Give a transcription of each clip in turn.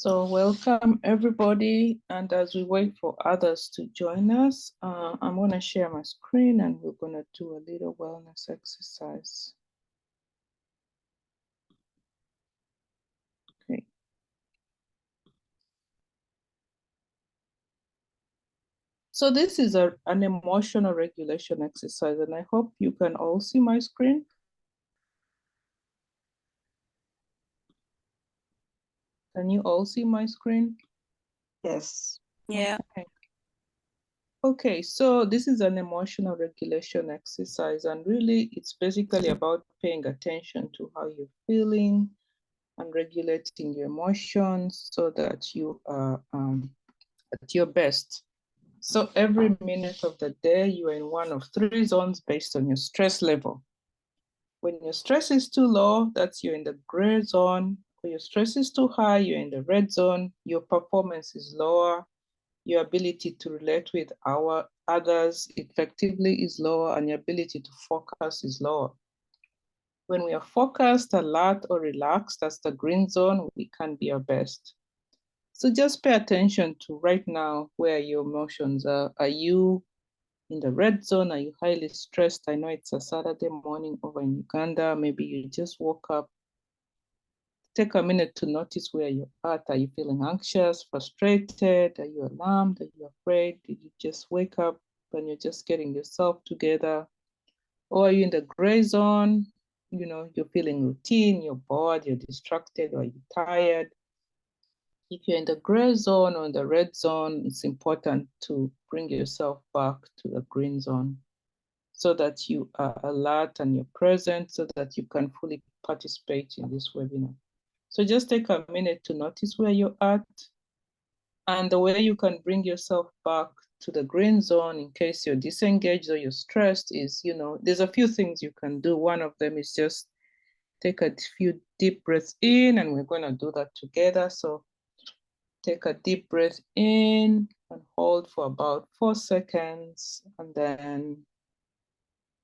So welcome everybody, and as we wait for others to join us, I'm going to share my screen and we're going to do a little wellness exercise. Okay. So this is an emotional regulation exercise, and I hope you can all see my screen. Can you all see my screen? Yes. Yeah. Okay, so this is an emotional regulation exercise, and really it's basically about paying attention to how you're feeling and regulating your emotions so that you are at your best. So every minute of the day, you are in one of three zones based on your stress level. When your stress is too low, that's you're in the gray zone. When your stress is too high, you're in the red zone. Your performance is lower. Your ability to relate with others effectively is lower, and your ability to focus is lower. When we are focused, alert, or relaxed, that's the green zone, we can be our best. So just pay attention to right now where your emotions are. Are you in the red zone? Are you highly stressed? I know it's a Saturday morning over in Uganda. Maybe you just woke up. Take a minute to notice where you're at. Are you feeling anxious, frustrated? Are you alarmed? Are you afraid? Did you just wake up and you're just getting yourself together? Or are you in the gray zone? You know, you're feeling routine, you're bored, you're distracted, or you're tired. If you're in the gray zone or in the red zone, it's important to bring yourself back to the green zone so that you are alert and you're present so that you can fully participate in this webinar. So just take a minute to notice where you're at, and the way you can bring yourself back to the green zone in case you're disengaged or you're stressed is, there's a few things you can do. One of them is just take a few deep breaths in, and we're going to do that together. So take a deep breath in and hold for about 4 seconds, and then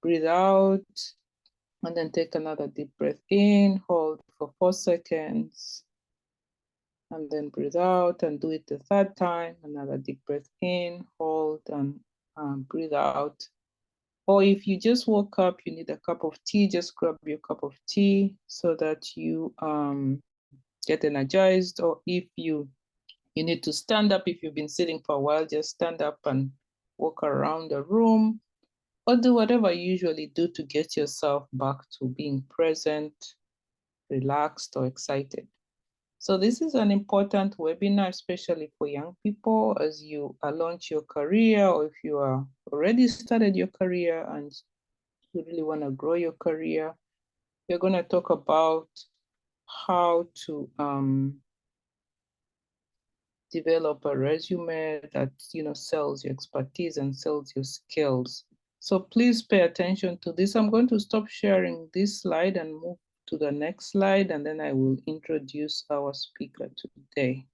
breathe out, and then take another deep breath in, hold for 4 seconds, and then breathe out, and do it the third time. Another deep breath in, hold, and breathe out. Or if you just woke up, you need a cup of tea, just grab your cup of tea so that you get energized. Or if you need to stand up, if you've been sitting for a while, just stand up and walk around the room, or do whatever you usually do to get yourself back to being present, relaxed, or excited. So this is an important webinar, especially for young people as you launch your career, or if you are already started your career and you really want to grow your career. We're going to talk about how to develop a resume that sells your expertise and sells your skills. So please pay attention to this. I'm going to stop sharing this slide and move to the next slide, and then I will introduce our speaker today.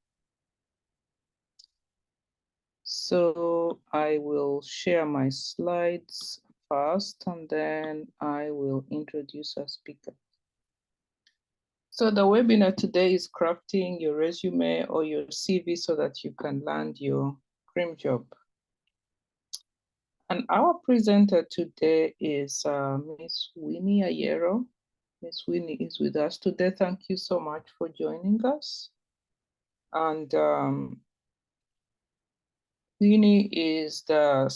So I will share my slides first, and then I will introduce our speaker. So the webinar today is crafting your resume or your CV so that you can land your dream job. And our presenter today is Miss Winnie Ayero. Miss Winnie is with us today. Thank you so much for joining us. And Winnie is the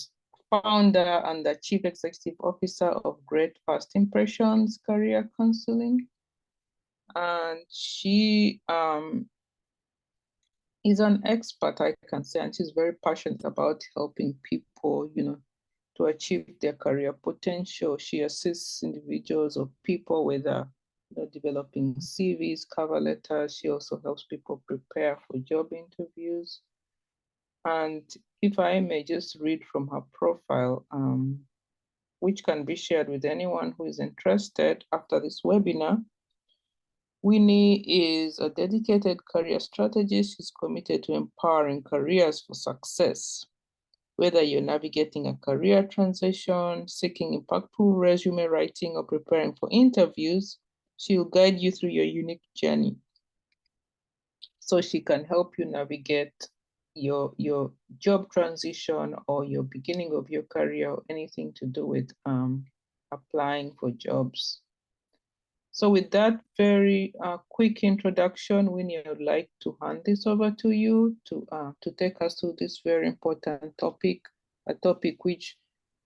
founder and the Chief Executive Officer of Great First Impressions Career Counseling. And she is an expert, I can say, and she's very passionate about helping people, to achieve their career potential. She assists individuals or people with developing CVs, cover letters. She also helps people prepare for job interviews. And if I may just read from her profile, which can be shared with anyone who is interested after this webinar. Winnie is a dedicated career strategist. She's committed to empowering careers for success. Whether you're navigating a career transition, seeking impactful resume writing, or preparing for interviews, she'll guide you through your unique journey. so she can help you navigate your job transition or your beginning of your career or anything to do with applying for jobs. So with that very quick introduction, Winnie, I would like to hand this over to you to take us through this very important topic, a topic which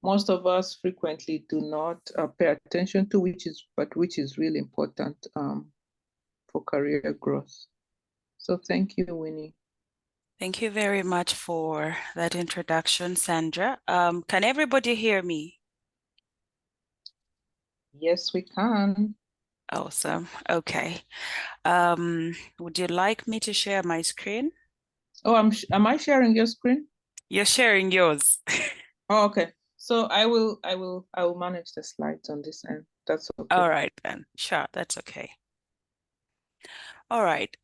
most of us frequently do not pay attention to, which is really important for career growth. So thank you, Winnie. Thank you very much for that introduction, Sandra. Can everybody hear me? Yes, we can. Awesome. Okay. Would you like me to share my screen? Oh, am I sharing your screen? You're sharing yours. Oh, okay. So I will manage the slides on this end. That's okay. All right then. Sure, that's okay. All right.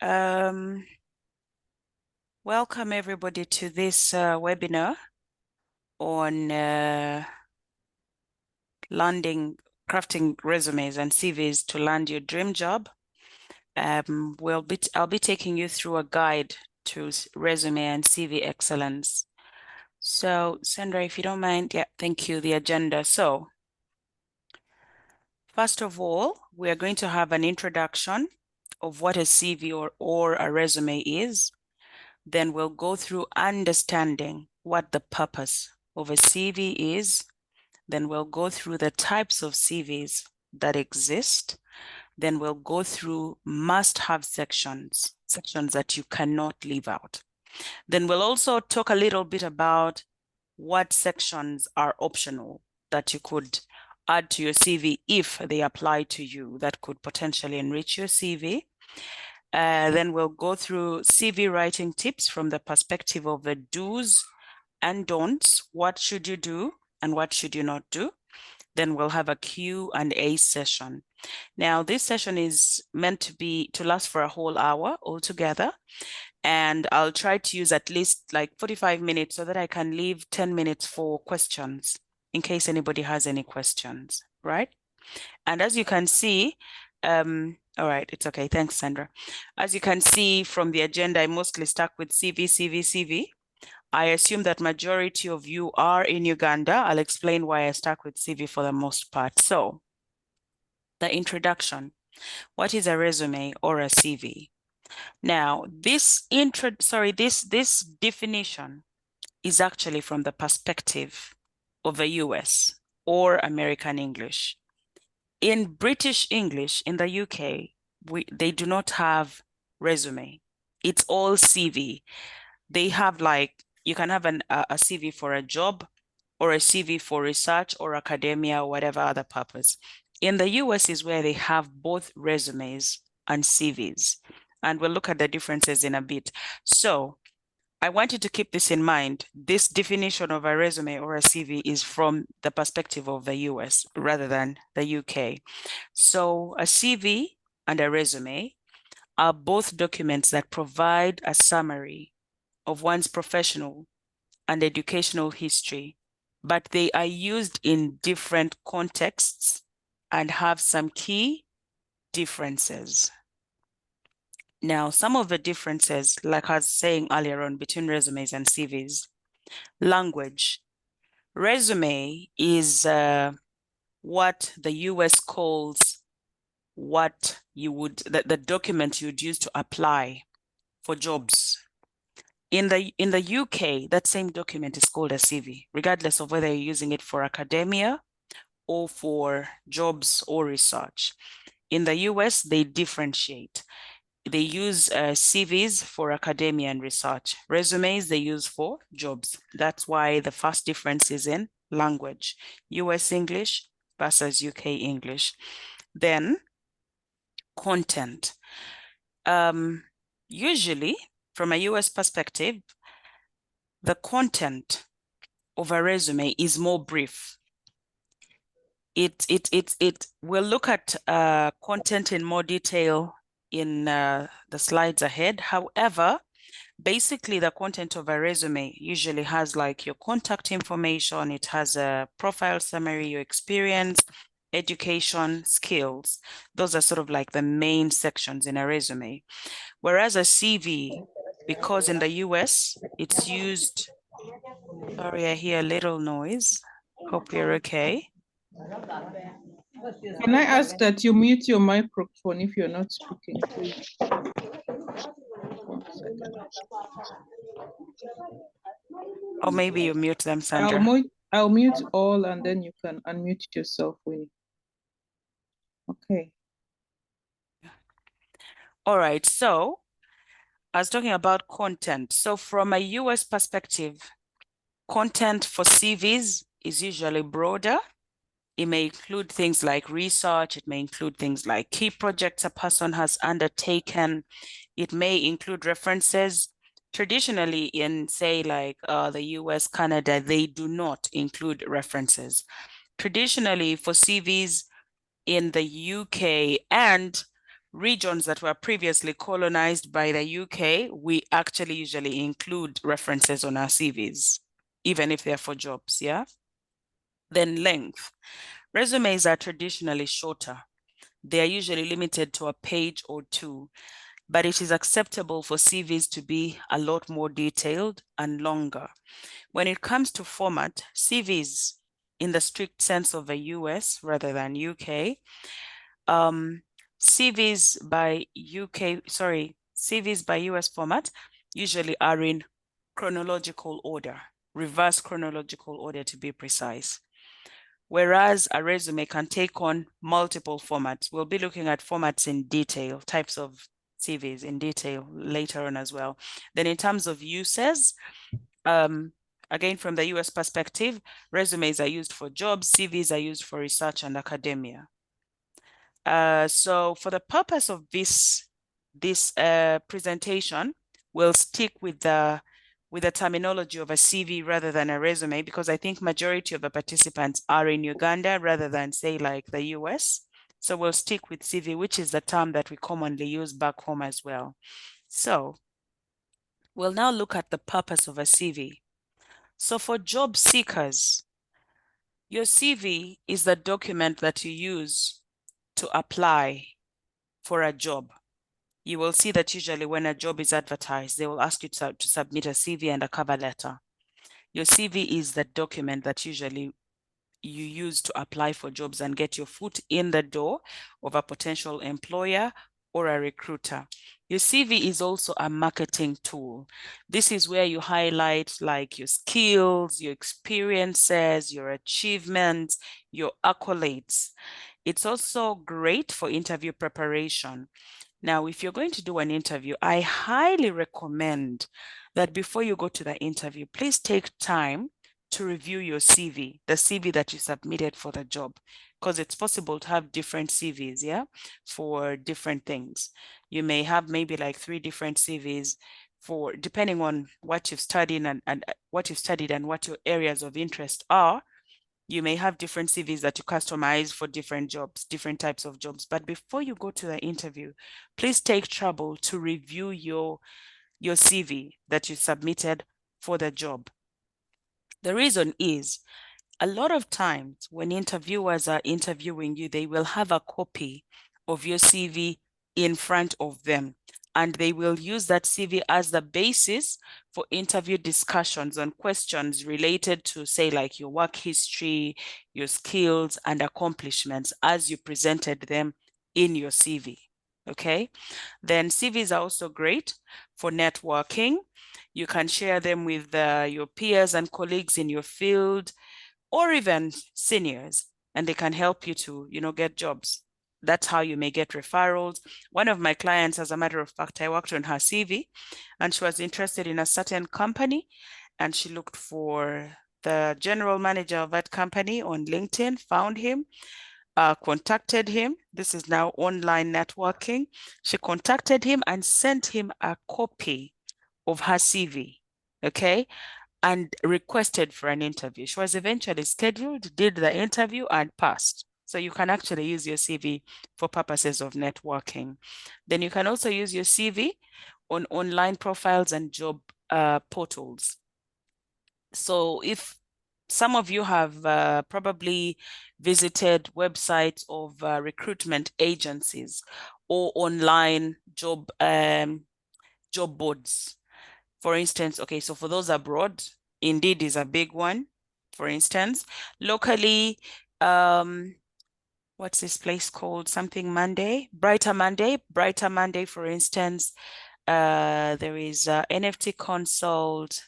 Welcome everybody to this webinar on crafting resumes and CVs to land your dream job. I'll be taking you through a guide to resume and CV excellence. So, Sandra, if you don't mind, yeah, thank you. The agenda. So, first of all, we are going to have an introduction of what a CV or a resume is. Then we'll go through understanding what the purpose of a CV is. Then we'll go through the types of CVs that exist. Then we'll go through must-have sections that you cannot leave out. Then we'll also talk a little bit about what sections are optional that you could add to your CV if they apply to you, that could potentially enrich your CV. Then we'll go through CV writing tips from the perspective of the do's and don'ts. What should you do and what should you not do? Then we'll have a Q&A session. Now, this session is meant to last for a whole hour altogether. And I'll try to use at least like 45 minutes so that I can leave 10 minutes for questions in case anybody has any questions, right? And as you can see, all right, it's okay. Thanks, Sandra. As you can see from the agenda, I mostly stuck with CV, CV, CV. I assume that majority of you are in Uganda. I'll explain why I stuck with CV for the most part. So, the introduction. What is a resume or a CV? Now, this definition is actually from the perspective of the US or American English. In British English, in the UK, they do not have resume. It's all CV. They have you can have a CV for a job or a CV for research or academia or whatever other purpose. In the US is where they have both resumes and CVs. And we'll look at the differences in a bit. So I want you to keep this in mind. This definition of a resume or a CV is from the perspective of the US rather than the UK. So a CV and a resume are both documents that provide a summary of one's professional and educational history, but they are used in different contexts and have some key differences. Now, some of the differences, like I was saying earlier on, between resumes and CVs, language. Resume is what the US calls the document you'd use to apply for jobs. In the UK, that same document is called a CV, regardless of whether you're using it for academia or for jobs or research. In the US, they differentiate. They use CVs for academia and research. Resumes they use for jobs. That's why the first difference is in language, US English versus UK English. Then content. Usually, from a US perspective, the content of a resume is more brief. We'll look at content in more detail in the slides ahead. However, basically the content of a resume usually has like your contact information, it has a profile summary, your experience, education, skills. Those are sort of like the main sections in a resume. Whereas a CV, because in the US, it's used, sorry, I hear a little noise. Hope you're okay. Can I ask that you mute your microphone if you're not speaking, please? 1 second. Or maybe you mute them, Sandra. I'll mute all and then you can unmute yourself, Winnie. Okay. All right, so I was talking about content. So from a US perspective, content for CVs is usually broader. It may include things like research. It may include things like key projects a person has undertaken. It may include references. Traditionally, in say like the US, Canada, they do not include references. Traditionally, for CVs in the UK and regions that were previously colonized by the UK, we actually usually include references on our CVs, even if they're for jobs, yeah? Then length. Resumes are traditionally shorter. They are usually limited to a page or two, but it is acceptable for CVs to be a lot more detailed and longer. When it comes to format, CVs in the strict sense of the US rather than UK, CVs by CVs by US format usually are in chronological order, reverse chronological order to be precise. Whereas a resume can take on multiple formats. We'll be looking at formats in detail, types of CVs in detail later on as well. Then in terms of uses, again, from the US perspective, resumes are used for jobs, CVs are used for research and academia. So for the purpose of this presentation, we'll stick with the terminology of a CV rather than a resume, because I think majority of the participants are in Uganda rather than say like the US. So we'll stick with CV, which is the term that we commonly use back home as well. So we'll now look at the purpose of a CV. So for job seekers, your CV is the document that you use to apply for a job. You will see that usually when a job is advertised, they will ask you to submit a CV and a cover letter. Your CV is the document that usually you use to apply for jobs and get your foot in the door of a potential employer or a recruiter. Your CV is also a marketing tool. This is where you highlight like your skills, your experiences, your achievements, your accolades. It's also great for interview preparation. Now, if you're going to do an interview, I highly recommend that before you go to the interview, please take time to review your CV, the CV that you submitted for the job, because it's possible to have different CVs, yeah, for different things. You may have maybe like 3 different CVs for depending on what you've studied and what you've studied and what your areas of interest are. You may have different CVs that you customize for different jobs, different types of jobs. But before you go to the interview, please take trouble to review your CV that you submitted for the job. The reason is a lot of times when interviewers are interviewing you, they will have a copy of your CV in front of them, and they will use that CV as the basis for interview discussions on questions related to, say, like your work history, your skills and accomplishments as you presented them in your CV. Okay. Then CVs are also great for networking. You can share them with your peers and colleagues in your field, or even seniors, and they can help you to, get jobs. That's how you may get referrals. One of my clients, as a matter of fact, I worked on her CV, and she was interested in a certain company, and she looked for the general manager of that company on LinkedIn, found him, contacted him. This is now online networking. She contacted him and sent him a copy of her CV, okay, and requested for an interview. She was eventually scheduled, did the interview, and passed. So you can actually use your CV for purposes of networking. Then you can also use your CV on online profiles and job portals. So if some of you have probably visited websites of recruitment agencies or online job boards. For instance, okay, so for those abroad, Indeed is a big one. For instance, locally, what's this place called? Something Monday, Brighter Monday, Brighter Monday, for instance. There is NFT Consult.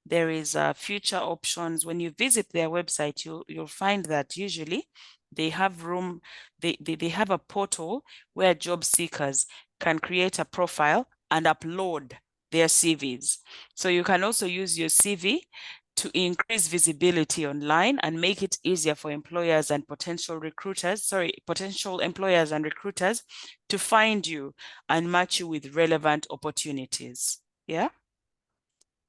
There is future options. When you visit their website, you'll find that usually they have room, they have a portal where job seekers can create a profile and upload their CVs. So you can also use your CV to increase visibility online and make it easier for employers and potential employers and recruiters to find you and match you with relevant opportunities. Yeah.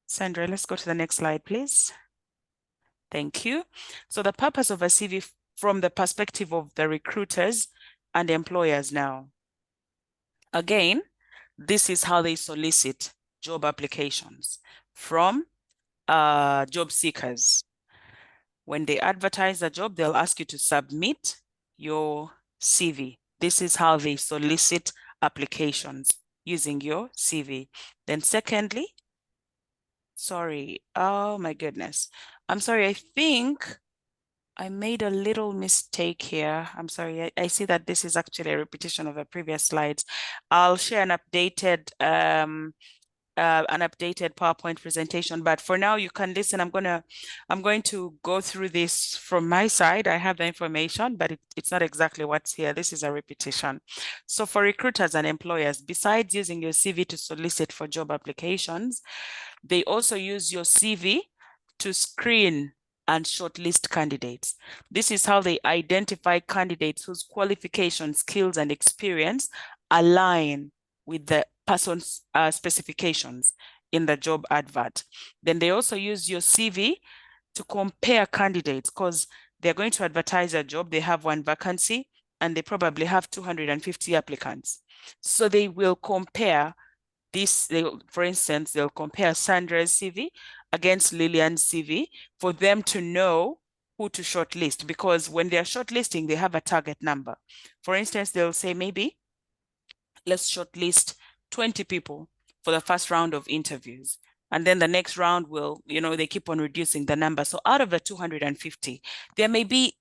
Sandra, let's go to the next slide, please. Thank you. So the purpose of a CV from the perspective of the recruiters and employers now. Again, this is how they solicit job applications from job seekers. When they advertise a job, they'll ask you to submit your CV. This is how they solicit applications using your CV. Then secondly, sorry, oh my goodness. I'm sorry, I think I made a little mistake here. I'm sorry. I see that this is actually a repetition of the previous slides. I'll share an updated PowerPoint presentation, but for now you can listen. I'm going to go through this from my side. I have the information, but it's not exactly what's here. This is a repetition. So for recruiters and employers, besides using your CV to solicit for job applications, they also use your CV to screen and shortlist candidates. This is how they identify candidates whose qualifications, skills, and experience align with the person's specifications in the job advert. Then they also use your CV to compare candidates because they're going to advertise a job. They have one vacancy and they probably have 250 applicants. So they will compare this, for instance, they'll compare Sandra's CV against Lillian's CV for them to know who to shortlist, because when they're shortlisting, they have a target number. For instance, they'll say maybe let's shortlist 20 people for the first round of interviews. And then the next round will, they keep on reducing the number. So out of the 250, there may be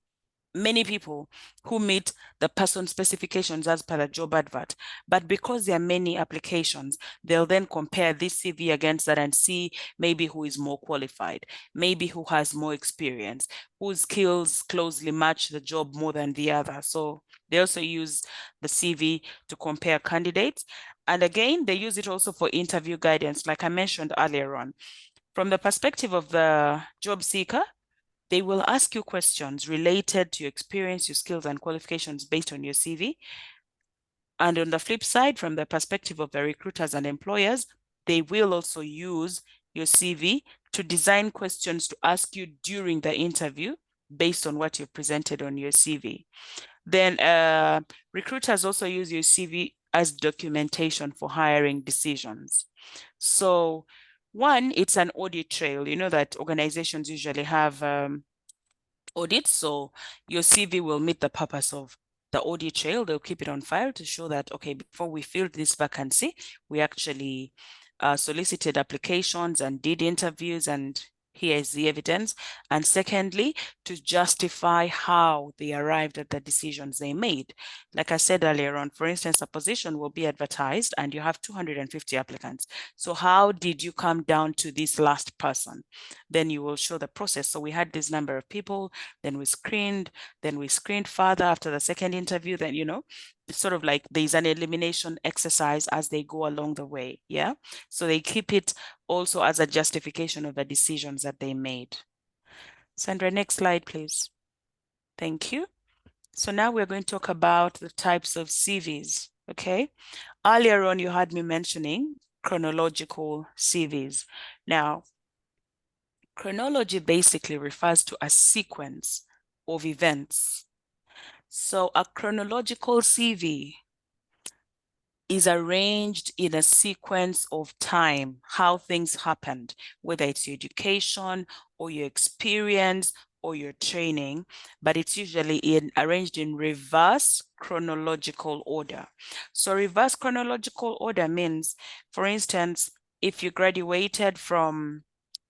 many people who meet the person specifications as per the job advert. But because there are many applications, they'll then compare this CV against that and see maybe who is more qualified, maybe who has more experience, whose skills closely match the job more than the other. So they also use the CV to compare candidates. And again, they use it also for interview guidance, like I mentioned earlier on. From the perspective of the job seeker, they will ask you questions related to your experience, your skills, and qualifications based on your CV. And on the flip side, from the perspective of the recruiters and employers, they will also use your CV to design questions to ask you during the interview based on what you've presented on your CV. Then recruiters also use your CV as documentation for hiring decisions. So one, it's an audit trail. You know that organizations usually have audits, so your CV will meet the purpose of the audit trail. They'll keep it on file to show that, okay, before we filled this vacancy, we actually solicited applications and did interviews, and here is the evidence. And secondly, to justify how they arrived at the decisions they made. Like I said earlier on, for instance, a position will be advertised and you have 250 applicants. So how did you come down to this last person? Then you will show the process. So we had this number of people, then we screened further after the second interview. Then, it's sort of like there's an elimination exercise as they go along the way. Yeah. So they keep it also as a justification of the decisions that they made. Sandra, next slide, please. Thank you. So now we're going to talk about the types of CVs. Okay. Earlier on, you had me mentioning chronological CVs. Now, chronology basically refers to a sequence of events. So a chronological CV is arranged in a sequence of time, how things happened, whether it's your education or your experience or your training, but it's usually arranged in reverse chronological order. So reverse chronological order means, for instance, if you graduated from,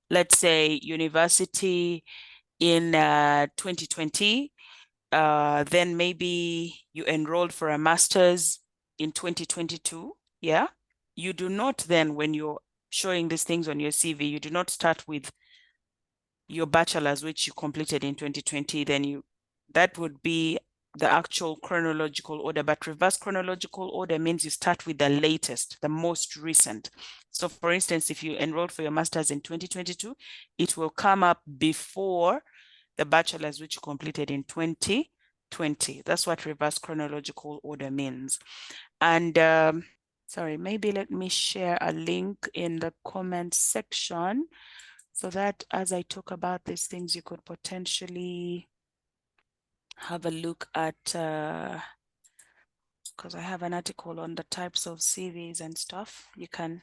let's say, university in 2020, then maybe you enrolled for a master's in 2022. Yeah. You do not then, when you're showing these things on your CV, you do not start with your bachelor's, which you completed in 2020, then that would be the actual chronological order. But reverse chronological order means you start with the latest, the most recent. So for instance, if you enrolled for your master's in 2022, it will come up before the bachelor's, which you completed in 2020. That's what reverse chronological order means. And sorry, maybe let me share a link in the comment section so that as I talk about these things, you could potentially have a look at, because I have an article on the types of CVs and stuff you can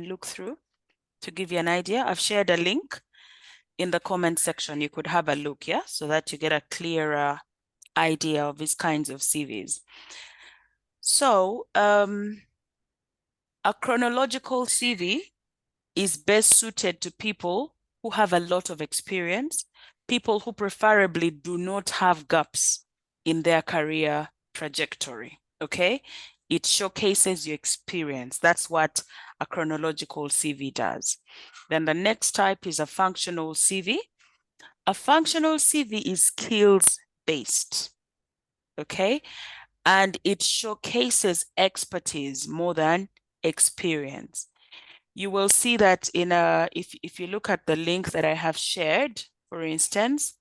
look through to give you an idea. I've shared a link in the comment section. You could have a look, yeah, so that you get a clearer idea of these kinds of CVs. So a chronological CV is best suited to people who have a lot of experience, people who preferably do not have gaps in their career trajectory, okay? It showcases your experience. That's what a chronological CV does. Then the next type is a functional CV. A functional CV is skills-based, okay? And it showcases expertise more than experience. You will see that in if you look at the link that I have shared, for instance,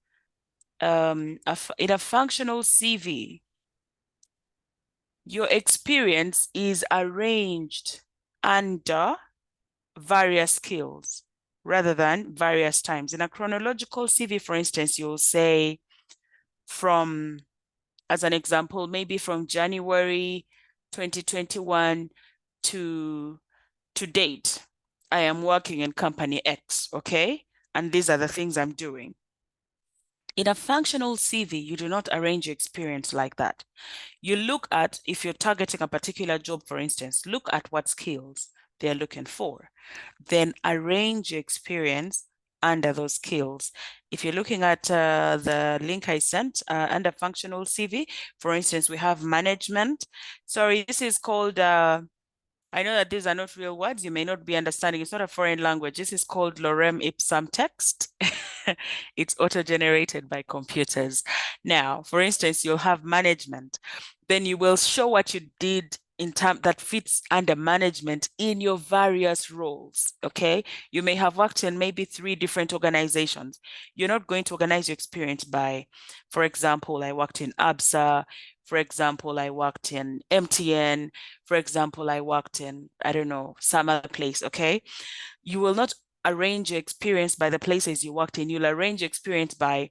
in a functional CV, your experience is arranged under various skills rather than various times. In a chronological CV, for instance, you'll say from, as an example, maybe from January 2021 to date, I am working in company X, okay? And these are the things I'm doing. In a functional CV, you do not arrange your experience like that. You look at, if you're targeting a particular job, for instance, look at what skills they're looking for. Then arrange your experience under those skills. If you're looking at the link I sent under functional CV, for instance, we have management. Sorry, this is called I know that these are not real words. You may not be understanding. It's not a foreign language. This is called lorem ipsum text. It's auto-generated by computers. Now, for instance, you'll have management. Then you will show what you did in time that fits under management in your various roles. Okay. You may have worked in maybe 3 different organizations. You're not going to organize your experience by, for example, I worked in ABSA. For example, I worked in MTN. For example, I worked in, I don't know, some other place, okay? You will not arrange your experience by the places you worked in. You'll arrange your experience by,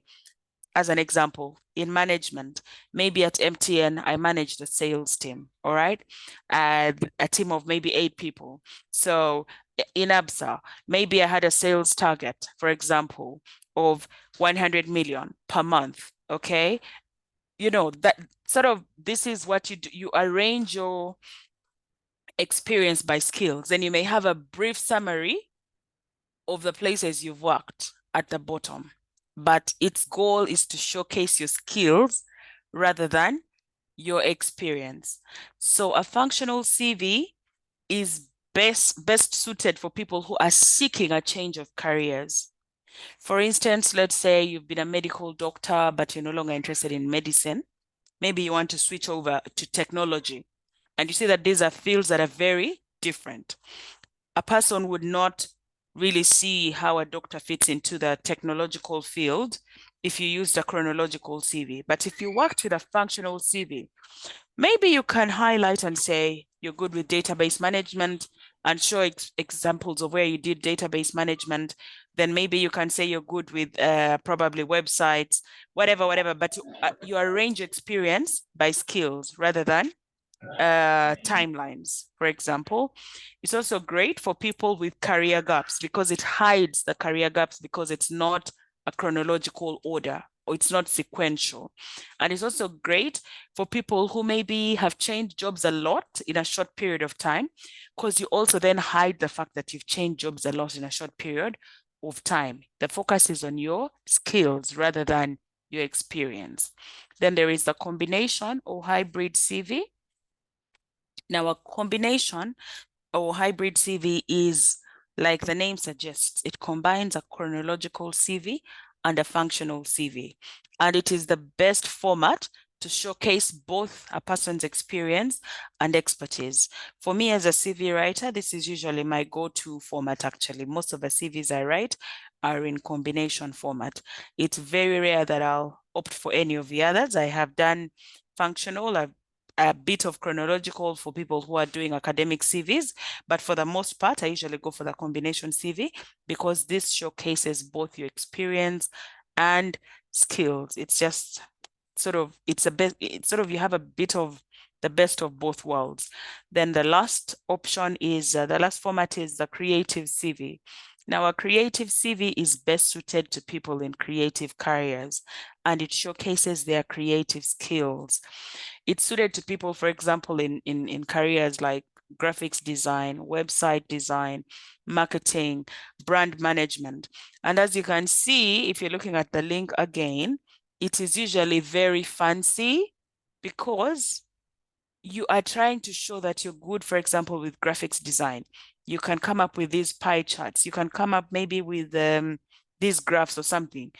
as an example, in management. Maybe at MTN, I managed a sales team, all right? A team of maybe 8 people. So in ABSA, maybe I had a sales target, for example, of 100 million per month, okay? You know, that sort of, this is what you do. You arrange your experience by skills. Then you may have a brief summary of the places you've worked at the bottom, but its goal is to showcase your skills rather than your experience. So a functional CV is best suited for people who are seeking a change of careers. For instance, let's say you've been a medical doctor, but you're no longer interested in medicine. Maybe you want to switch over to technology. And you see that these are fields that are very different. A person would not really see how a doctor fits into the technological field if you used a chronological CV. But if you worked with a functional CV, maybe you can highlight and say you're good with database management and show examples of where you did database management. Then maybe you can say you're good with probably websites, whatever. But you arrange experience by skills rather than timelines, for example. It's also great for people with career gaps because it hides the career gaps because it's not a chronological order or it's not sequential. And it's also great for people who maybe have changed jobs a lot in a short period of time, because you also then hide the fact that you've changed jobs a lot in a short period of time. The focus is on your skills rather than your experience. Then there is the combination or hybrid CV. Now, a combination or hybrid CV is, like the name suggests, it combines a chronological CV and a functional CV. And it is the best format to showcase both a person's experience and expertise. For me as a CV writer, this is usually my go-to format, actually. Most of the CVs I write are in combination format. It's very rare that I'll opt for any of the others. I have done functional, a bit of chronological for people who are doing academic CVs, but for the most part, I usually go for the combination CV because this showcases both your experience and skills. It's just sort of, it's a bit, it's sort of, you have a bit of the best of both worlds. Then the last option is, the last format is the creative CV. Now, a creative CV is best suited to people in creative careers, and it showcases their creative skills. It's suited to people, for example, in careers like graphics design, website design, marketing, brand management. And as you can see, if you're looking at the link again, it is usually very fancy because you are trying to show that you're good, for example, with graphics design. You can come up with these pie charts. You can come up maybe with these graphs or something.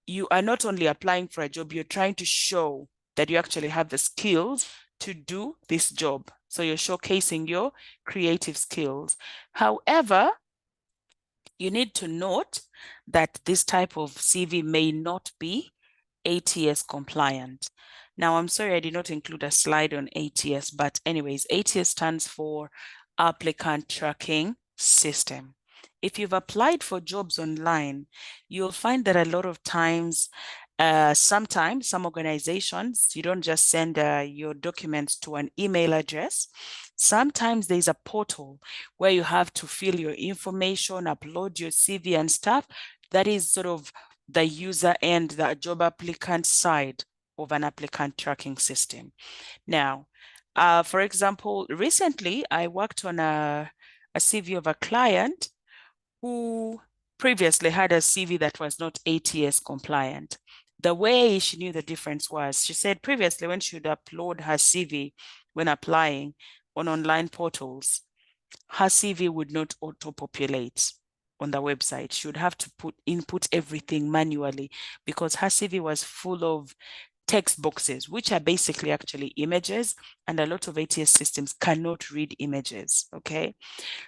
You are not only applying for a job, you're trying to show that you actually have the skills to do this job. So you're showcasing your creative skills. However, you need to note that this type of CV may not be ATS compliant. Now, I'm sorry I did not include a slide on ATS, but anyways, ATS stands for Applicant Tracking System. If you've applied for jobs online, you'll find that a lot of times, sometimes some organizations, you don't just send your documents to an email address. Sometimes there's a portal where you have to fill your information, upload your CV and stuff. That is sort of the user end, the job applicant side of an applicant tracking system. Now, for example, recently I worked on a CV of a client who previously had a CV that was not ATS compliant. The way she knew the difference was, she said previously when she would upload her CV when applying on online portals, her CV would not auto-populate on the website. She would have to input everything manually because her CV was full of text boxes, which are basically actually images, and a lot of ATS systems cannot read images, okay?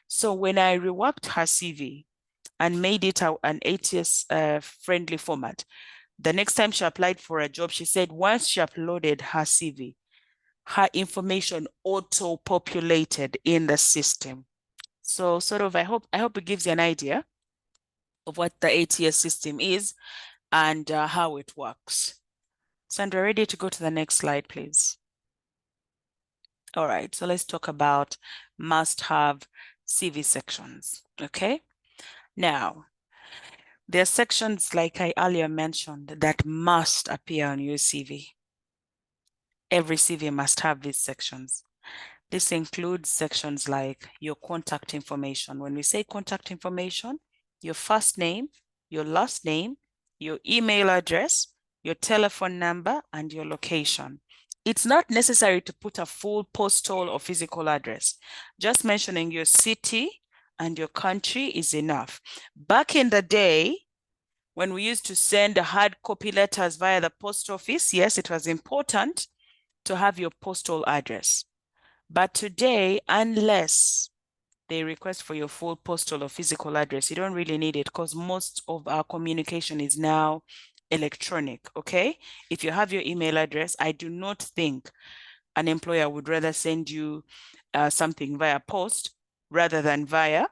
So when I reworked her CV and made it an ATS friendly format, the next time she applied for a job, she said once she uploaded her CV, her information auto-populated in the system. So sort of, I hope it gives you an idea of what the ATS system is and how it works. Sandra, ready to go to the next slide, please? All right, so let's talk about must-have CV sections, okay? Now, there are sections, like I earlier mentioned, that must appear on your CV. Every CV must have these sections. This includes sections like your contact information. When we say contact information, your first name, your last name, your email address, your telephone number, and your location. It's not necessary to put a full postal or physical address. Just mentioning your city and your country is enough. Back in the day, when we used to send hard copy letters via the post office, yes, it was important to have your postal address. But today, unless they request for your full postal or physical address, you don't really need it because most of our communication is now electronic, okay? If you have your email address, I do not think an employer would rather send you something via post rather than via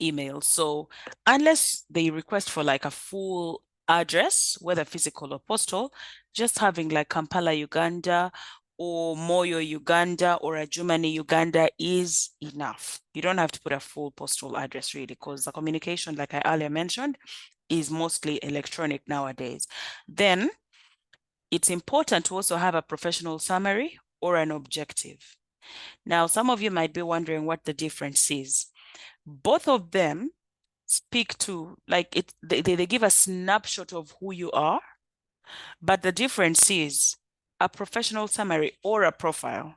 email. So unless they request for like a full address, whether physical or postal, just having like Kampala, Uganda, or Moyo, Uganda, or Adjumani, Uganda is enough. You don't have to put a full postal address really, because the communication, like I earlier mentioned, is mostly electronic nowadays. Then it's important to also have a professional summary or an objective. Now, some of you might be wondering what the difference is. Both of them speak to, like, they give a snapshot of who you are, but the difference is a professional summary or a profile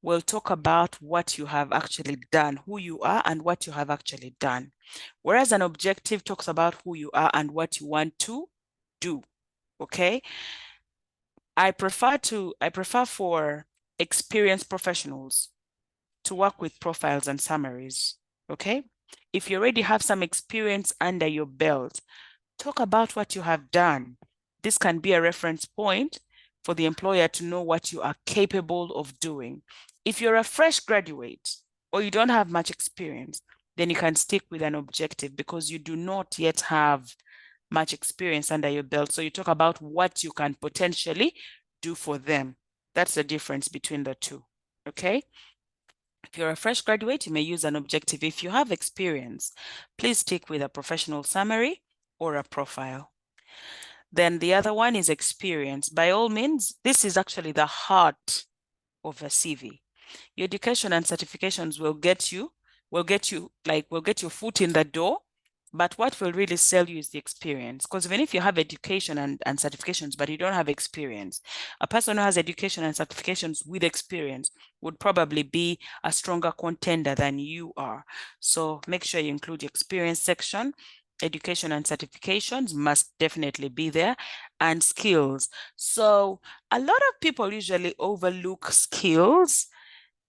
will talk about what you have actually done, who you are and what you have actually done. Whereas an objective talks about who you are and what you want to do. Okay? I prefer for experienced professionals to work with profiles and summaries. Okay? If you already have some experience under your belt, talk about what you have done. This can be a reference point for the employer to know what you are capable of doing. If you're a fresh graduate or you don't have much experience, then you can stick with an objective because you do not yet have much experience under your belt. So you talk about what you can potentially do for them. That's the difference between the two. Okay? If you're a fresh graduate, you may use an objective. If you have experience, please stick with a professional summary or a profile. Then the other one is experience. By all means, this is actually the heart of a CV. Your education and certifications will get you your foot in the door. But what will really sell you is the experience. Because even if you have education and certifications, but you don't have experience, a person who has education and certifications with experience would probably be a stronger contender than you are. So make sure you include the experience section. Education and certifications must definitely be there, and skills. So a lot of people usually overlook skills.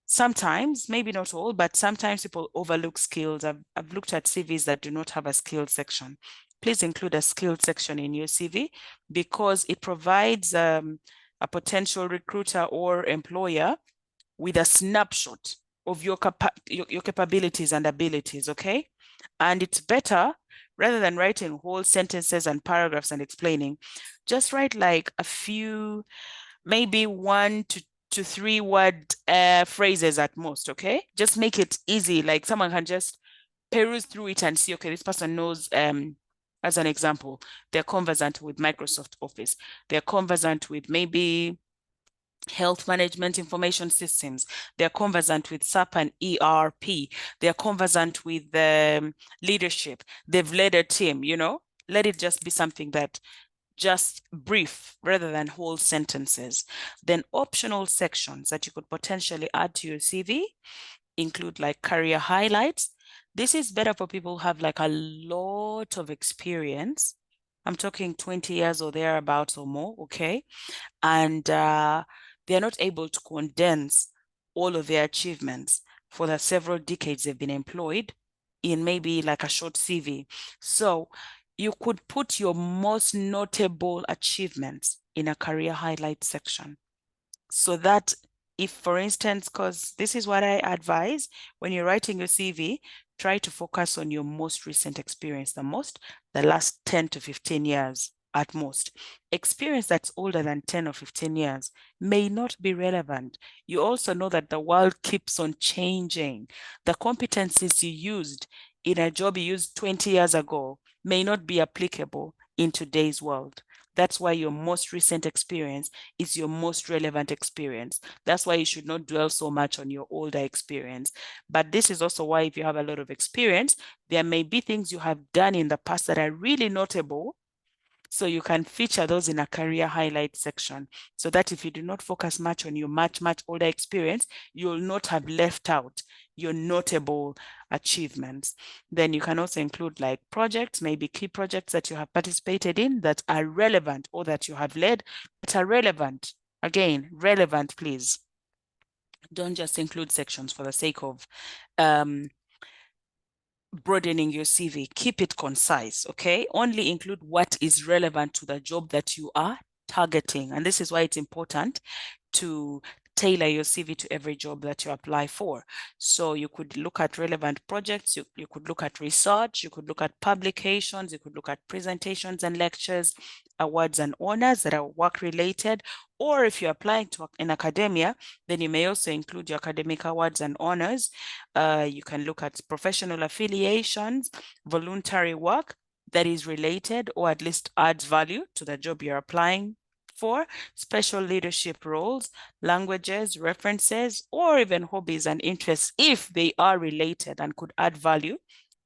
Sometimes, maybe not all, but sometimes people overlook skills. I've looked at CVs that do not have a skills section. Please include a skills section in your CV because it provides a potential recruiter or employer with a snapshot of your capabilities and abilities, okay? And it's better, rather than writing whole sentences and paragraphs and explaining, just write like a few, maybe 1 to 3 word phrases at most, okay? Just make it easy. Like someone can just peruse through it and see, okay, this person knows, as an example, they're conversant with Microsoft Office. They're conversant with maybe health management information systems. They're conversant with SAP and ERP. They're conversant with leadership. They've led a team, Let it just be something that just brief rather than whole sentences. Then optional sections that you could potentially add to your CV include like career highlights. This is better for people who have like a lot of experience. I'm talking 20 years or thereabouts or more, okay? And they're not able to condense all of their achievements for the several decades they've been employed in maybe like a short CV. So you could put your most notable achievements in a career highlight section. So that if, for instance, because this is what I advise, when you're writing your CV, try to focus on your most recent experience, the last 10 to 15 years at most. Experience that's older than 10 or 15 years may not be relevant. You also know that the world keeps on changing. The competencies you used in a job you used 20 years ago may not be applicable in today's world. That's why your most recent experience is your most relevant experience. That's why you should not dwell so much on your older experience. But this is also why if you have a lot of experience, there may be things you have done in the past that are really notable. So you can feature those in a career highlight section so that if you do not focus much on your much older experience, you'll not have left out your notable achievements. Then you can also include like projects, maybe key projects that you have participated in that are relevant or that you have led that are relevant. Again, relevant, please. Don't just include sections for the sake of broadening your CV. Keep it concise, okay? Only include what is relevant to the job that you are targeting. And this is why it's important to tailor your CV to every job that you apply for. So you could look at relevant projects, you could look at research, you could look at publications, you could look at presentations and lectures, awards and honors that are work related. Or if you're applying to in academia, then you may also include your academic awards and honors. You can look at professional affiliations, voluntary work that is related or at least adds value to the job you're applying for, special leadership roles, languages, references, or even hobbies and interests if they are related and could add value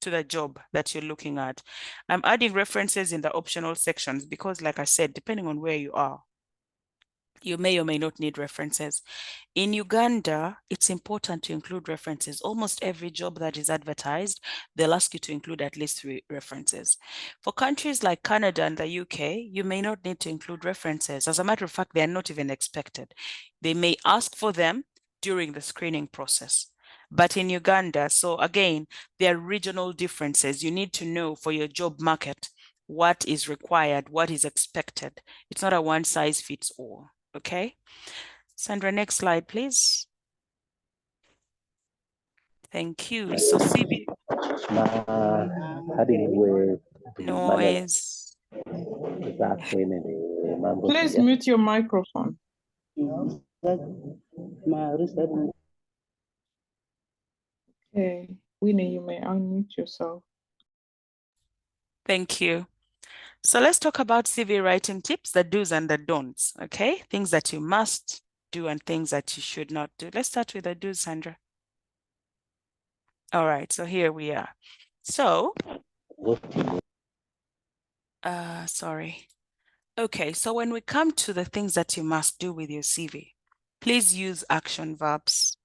to the job that you're looking at. I'm adding references in the optional sections because, like I said, depending on where you are, you may or may not need references. In Uganda, it's important to include references. Almost every job that is advertised, they'll ask you to include at least 3 references. For countries like Canada and the UK, you may not need to include references. As a matter of fact, they are not even expected. They may ask for them during the screening process. But in Uganda, so again, there are regional differences. You need to know for your job market what is required, what is expected. It's not a one size fits all. Okay, Sandra, next slide, please. Thank you. So CV noise. Please mute your microphone. Okay, Winnie, you may unmute yourself. Thank you. So let's talk about CV writing tips, the do's and the don'ts, okay? Things that you must do and things that you should not do. Let's start with the do's, Sandra. All right, so here we are. So, sorry. Okay, so when we come to the things that you must do with your CV, please use action verbs.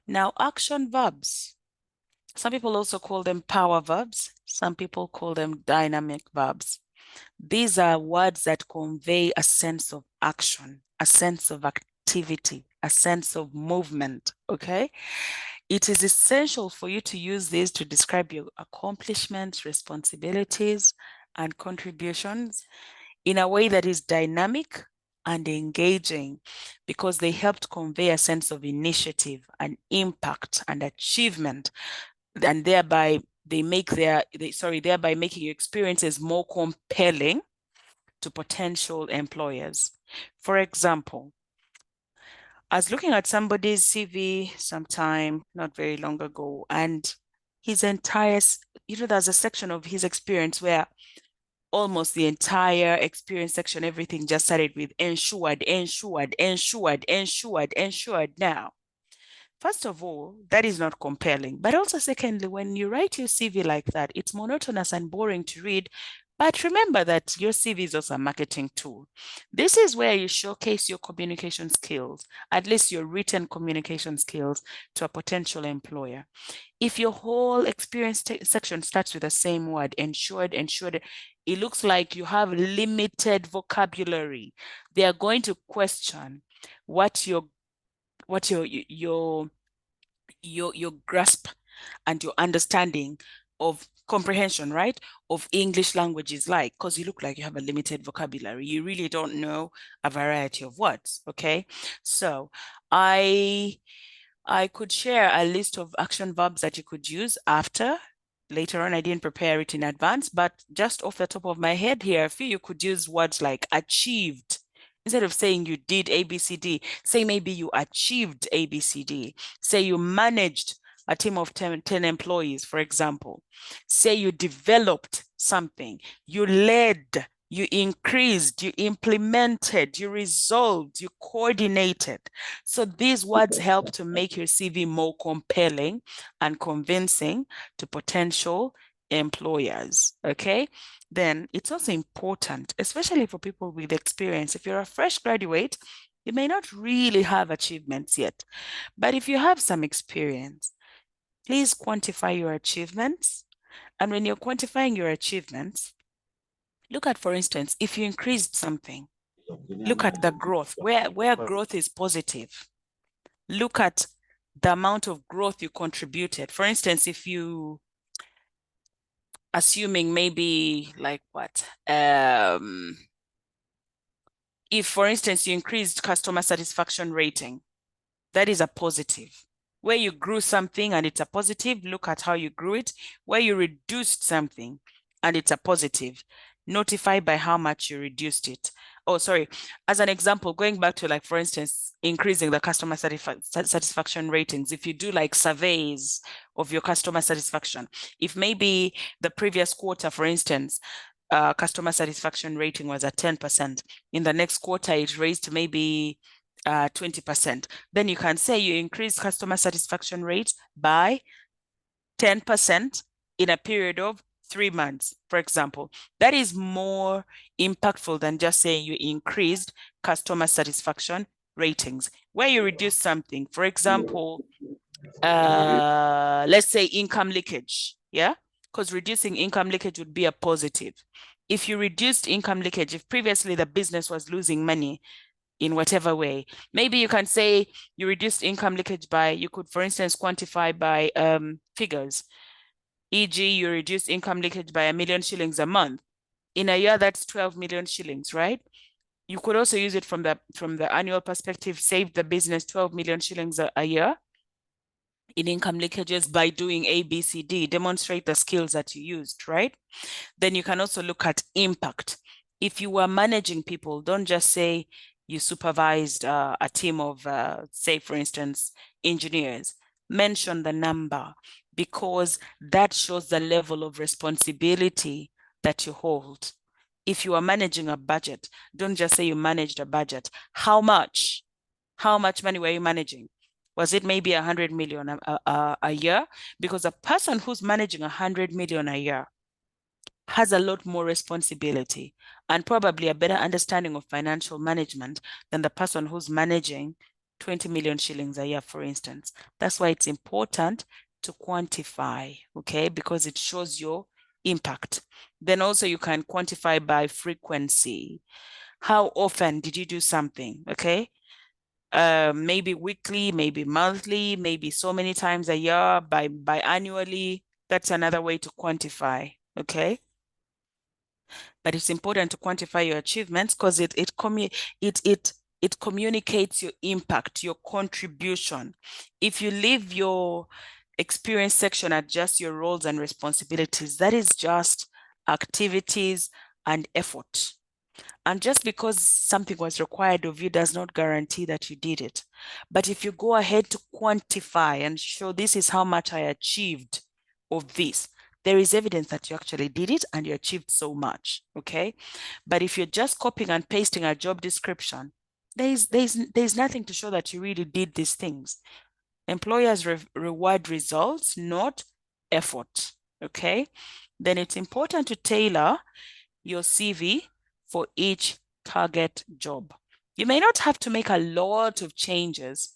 Now, action verbs, some people also call them power verbs. Some people call them dynamic verbs. These are words that convey a sense of action, a sense of activity, a sense of movement, okay? It is essential for you to use these to describe your accomplishments, responsibilities, and contributions in a way that is dynamic and engaging because they help to convey a sense of initiative and impact and achievement, and thereby thereby making your experiences more compelling to potential employers. For example, I was looking at somebody's CV sometime not very long ago, and his entire, there's a section of his experience where almost the entire experience section, everything just started with ensured, ensured, ensured, ensured, ensured. Now, first of all, that is not compelling. But also, secondly, when you write your CV like that, it's monotonous and boring to read. But remember that your CV is also a marketing tool. This is where you showcase your communication skills, at least your written communication skills, to a potential employer. If your whole experience section starts with the same word, ensured, ensured, it looks like you have limited vocabulary. They are going to question what your grasp and your understanding of comprehension, right, of English language is like, because you look like you have a limited vocabulary. You really don't know a variety of words, okay? So I could share a list of action verbs that you could use after. Later on, I didn't prepare it in advance, but just off the top of my head here, I feel you could use words like achieved. Instead of saying you did ABCD, say maybe you achieved ABCD. Say you managed a team of 10 employees, for example. Say you developed something, you led, you increased, you implemented, you resolved, you coordinated. So these words help to make your CV more compelling and convincing to potential employers, okay? Then it's also important, especially for people with experience. If you're a fresh graduate, you may not really have achievements yet, but if you have some experience, please quantify your achievements. And when you're quantifying your achievements, look at, for instance, if you increased something, look at the growth, where growth is positive. Look at the amount of growth you contributed. For instance, if you, assuming maybe like what? If, for instance, you increased customer satisfaction rating, That is a positive. Where you grew something and it's a positive, look at how you grew it. Where you reduced something and it's a positive, notify by how much you reduced it. Oh, sorry. As an example, going back to, like, for instance, increasing the customer satisfaction ratings. If you do like surveys of your customer satisfaction, if maybe the previous quarter, for instance, customer satisfaction rating was at 10%, in the next quarter it raised to maybe 20%, then you can say you increase customer satisfaction rate by 10% in a period of 3 months, for example. That is more impactful than just saying you increased customer satisfaction ratings. Where you reduce something, for example, let's say income leakage, yeah? Because reducing income leakage would be a positive. If you reduced income leakage, if previously the business was losing money in whatever way, maybe you can say you reduced income leakage by, you could, for instance, quantify by figures, e.g. you reduce income leakage by 1 million shillings a month. In a year, that's 12 million shillings, right? You could also use it from the annual perspective, save the business 12 million shillings a year in income leakages by doing A, B, C, D, demonstrate the skills that you used, right? Then you can also look at impact. If you were managing people, don't just say you supervised a team of, say, for instance, engineers. Mention the number, because that shows the level of responsibility that you hold. If you are managing a budget, don't just say you managed a budget. How much? How much money were you managing? Was it maybe 100 million a year? Because a person who's managing 100 million a year has a lot more responsibility and probably a better understanding of financial management than the person who's managing 20 million shillings a year, for instance. That's why it's important to quantify, okay? Because it shows your impact. Then also you can quantify by frequency. How often did you do something, okay? Maybe weekly, maybe monthly, maybe so many times a year, by annually. That's another way to quantify, okay? But it's important to quantify your achievements, because it communicates your impact, your contribution. If you leave your experience section at just your roles and responsibilities, that is just activities and effort. And just because something was required of you does not guarantee that you did it. But if you go ahead to quantify and show, this is how much I achieved of this, there is evidence that you actually did it and you achieved so much, okay? But if you're just copying and pasting a job description, there's nothing to show that you really did these things. Employers reward results, not effort, okay? Then it's important to tailor your CV for each target job. You may not have to make a lot of changes,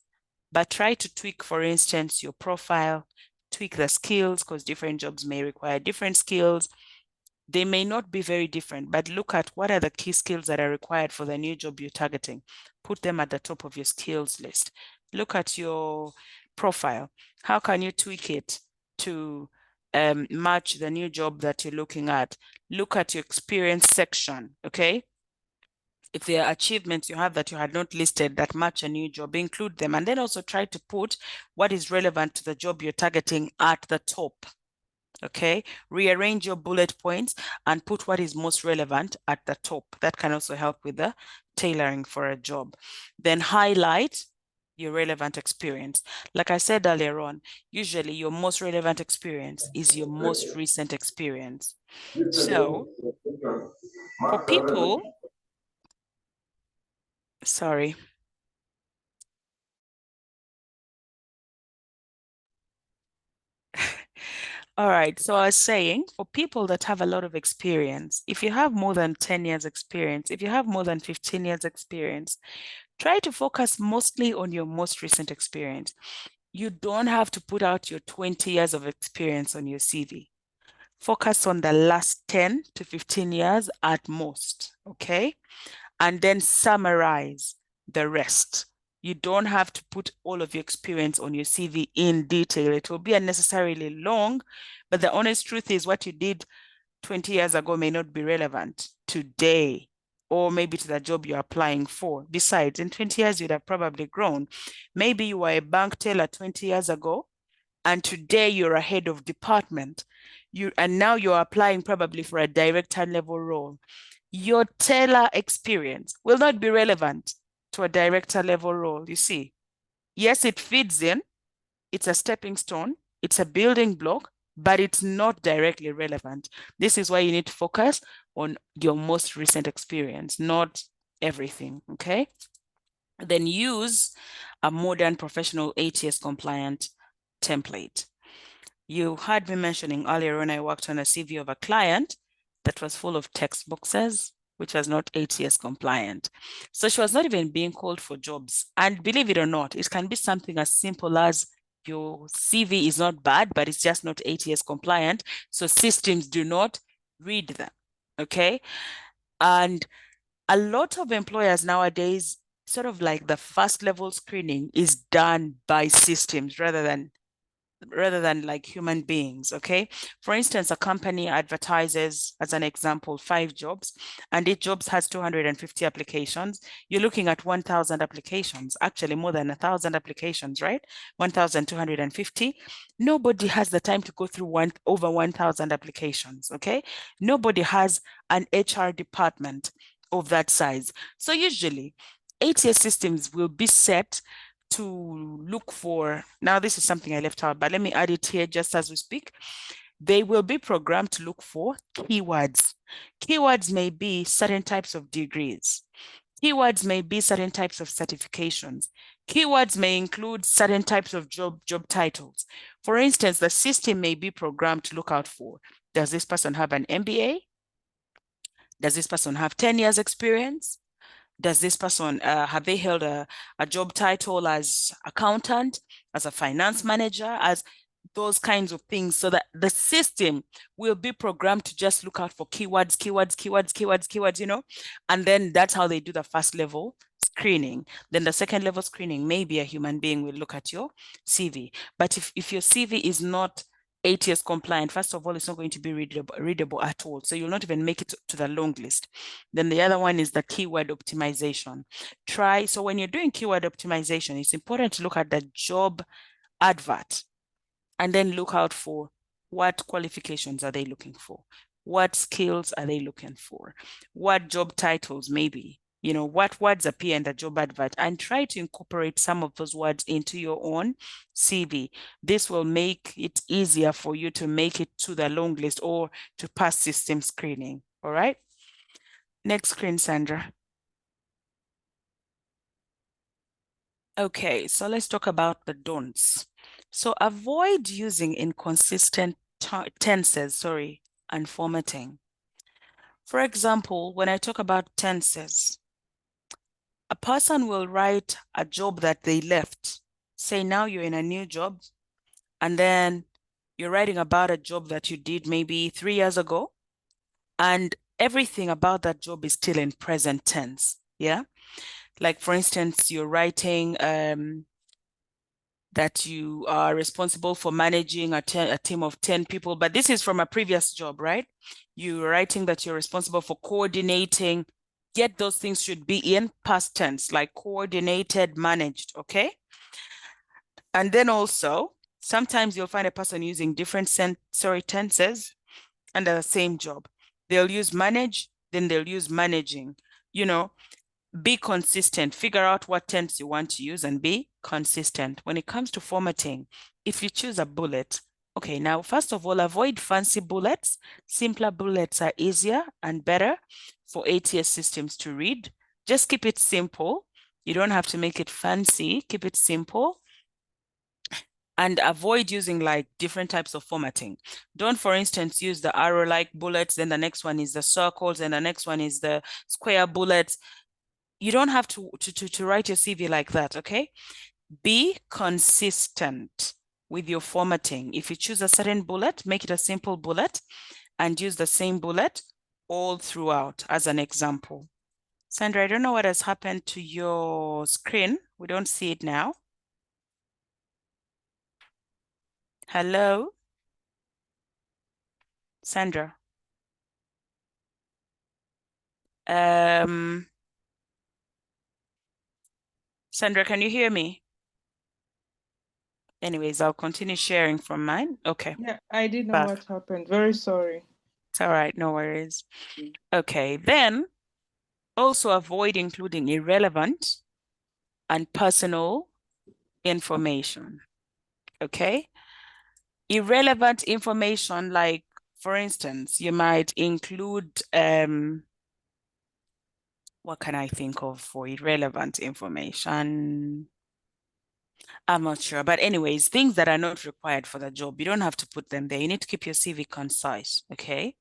but try to tweak, for instance, your profile, tweak the skills, because different jobs may require different skills. They may not be very different, but look at what are the key skills that are required for the new job you're targeting. Put them at the top of your skills list. Look at your profile. How can you tweak it to match the new job that you're looking at? Look at your experience section, okay? If there are achievements you have that you had not listed that match a new job, include them. And then also try to put what is relevant to the job you're targeting at the top. Okay, rearrange your bullet points and put what is most relevant at the top. That can also help with the tailoring for a job. Then highlight your relevant experience. Like I said earlier on, usually your most relevant experience is your most recent experience. So for people, sorry. All right, so I was saying, for people that have a lot of experience, if you have more than 10 years experience, if you have more than 15 years experience, try to focus mostly on your most recent experience. You don't have to put out your 20 years of experience on your CV. Focus on the last 10 to 15 years at most, okay? And then summarize the rest. You don't have to put all of your experience on your CV in detail. It will be unnecessarily long, but the honest truth is what you did 20 years ago may not be relevant today or maybe to the job you're applying for. Besides, in 20 years, you'd have probably grown. Maybe you were a bank teller 20 years ago, and today you're a head of department. And now you're applying probably for a director level role. Your teller experience will not be relevant to a director level role, you see. Yes, it feeds in, it's a stepping stone, it's a building block, but it's not directly relevant. This is why you need to focus on your most recent experience, not everything, okay? Then use a modern professional ATS compliant template. You heard me mentioning earlier when I worked on a CV of a client that was full of text boxes, which was not ATS compliant. So she was not even being called for jobs. And believe it or not, it can be something as simple as your CV is not bad, but it's just not ATS compliant. So systems do not read them. Okay. And a lot of employers nowadays, sort of like the first level screening is done by systems rather than like human beings, okay? For instance, a company advertises, as an example, 5 jobs, and each job has 250 applications. You're looking at 1,000 applications, actually more than 1,000 applications, right? 1,250. Nobody has the time to go through over 1,000 applications, okay? Nobody has an HR department of that size. So usually, ATS systems will be set to look for, now this is something I left out, but let me add it here just as we speak. They will be programmed to look for keywords. Keywords may be certain types of degrees. Keywords may be certain types of certifications. Keywords may include certain types of job titles. For instance, the system may be programmed to look out for, does this person have an MBA? Does this person have 10 years experience? Does this person, have they held a job title as accountant, as a finance manager, as those kinds of things, so that the system will be programmed to just look out for keywords, you know, and then that's how they do the first level screening. Then the second level screening, maybe a human being will look at your CV. But if your CV is not ATS compliant, first of all, it's not going to be readable at all. So you'll not even make it to the long list. Then the other one is the keyword optimization. So when you're doing keyword optimization, it's important to look at the job advert and then look out for what qualifications are they looking for? What skills are they looking for? What job titles maybe? You know, what words appear in the job advert, and try to incorporate some of those words into your own CV. This will make it easier for you to make it to the long list or to pass system screening. All right. Next screen, Sandra. Okay, so let's talk about the don'ts. So avoid using inconsistent tenses, and formatting. For example, when I talk about tenses, a person will write a job that they left. Say now you're in a new job, and then you're writing about a job that you did maybe 3 years ago, and everything about that job is still in present tense. Yeah. Like for instance, you're writing that you are responsible for managing a team of 10 people, but this is from a previous job, right? You're writing that you're responsible for coordinating, yet those things should be in past tense, like coordinated, managed, okay? And then also, sometimes you'll find a person using different tenses under the same job. They'll use manage, then they'll use managing, you know. Be consistent. Figure out what tense you want to use and be consistent. When it comes to formatting, if you choose a bullet, okay, now, first of all, avoid fancy bullets. Simpler bullets are easier and better for ATS systems to read. Just keep it simple. You don't have to make it fancy. Keep it simple. And avoid using like different types of formatting. Don't, for instance, use the arrow-like bullets, then the next one is the circles, and the next one is the square bullets. You don't have to write your CV like that, okay? Be consistent with your formatting. If you choose a certain bullet, make it a simple bullet and use the same bullet all throughout as an example. Sandra, I don't know what has happened to your screen. We don't see it now. Hello? Sandra? Sandra, can you hear me? Anyways, I'll continue sharing from mine. Okay. Yeah, I didn't know Bath. what happened. Very sorry. It's all right, no worries. Okay, then also avoid including irrelevant and personal information. Okay? Irrelevant information, like for instance, you might include what can I think of for irrelevant information? I'm not sure. But anyways, things that are not required for the job, you don't have to put them there. You need to keep your CV concise, okay?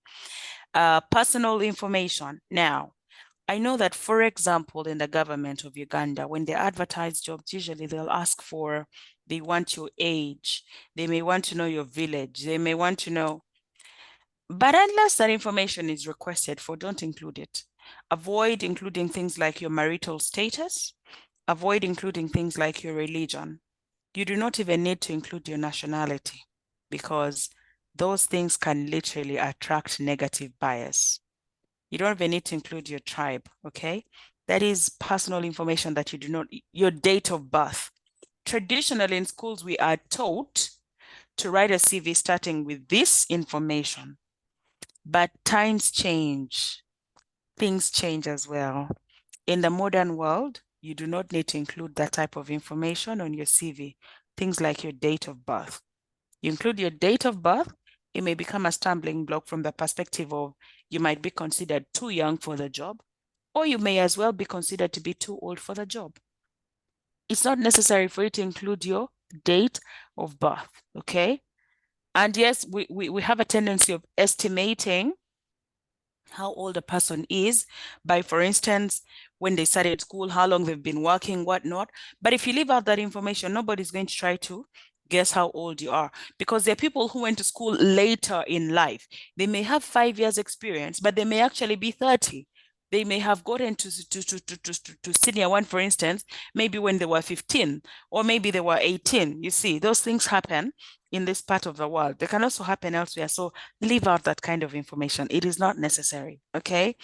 Personal information. Now, I know that, for example, in the government of Uganda, when they advertise jobs, usually they'll ask for, they want your age, they may want to know your village, they may want to know, but unless that information is requested for, don't include it. Avoid including things like your marital status, avoid including things like your religion. You do not even need to include your nationality because those things can literally attract negative bias. You don't even need to include your tribe, okay? That is personal information that you do not, your date of birth. Traditionally in schools, we are taught to write a CV starting with this information, but times change, things change as well. In the modern world, you do not need to include that type of information on your CV, things like your date of birth. You include your date of birth, it may become a stumbling block from the perspective of you might be considered too young for the job, or you may as well be considered to be too old for the job. It's not necessary for you to include your date of birth, okay? And yes, we have a tendency of estimating how old a person is by, for instance, when they started school, how long they've been working, whatnot. But if you leave out that information, nobody's going to try to guess how old you are because there are people who went to school later in life. They may have 5 years experience, but they may actually be 30. They may have gotten to senior one, for instance, maybe when they were 15 or maybe they were 18. You see, those things happen in this part of the world. They can also happen elsewhere. So leave out that kind of information. It is not necessary, okay?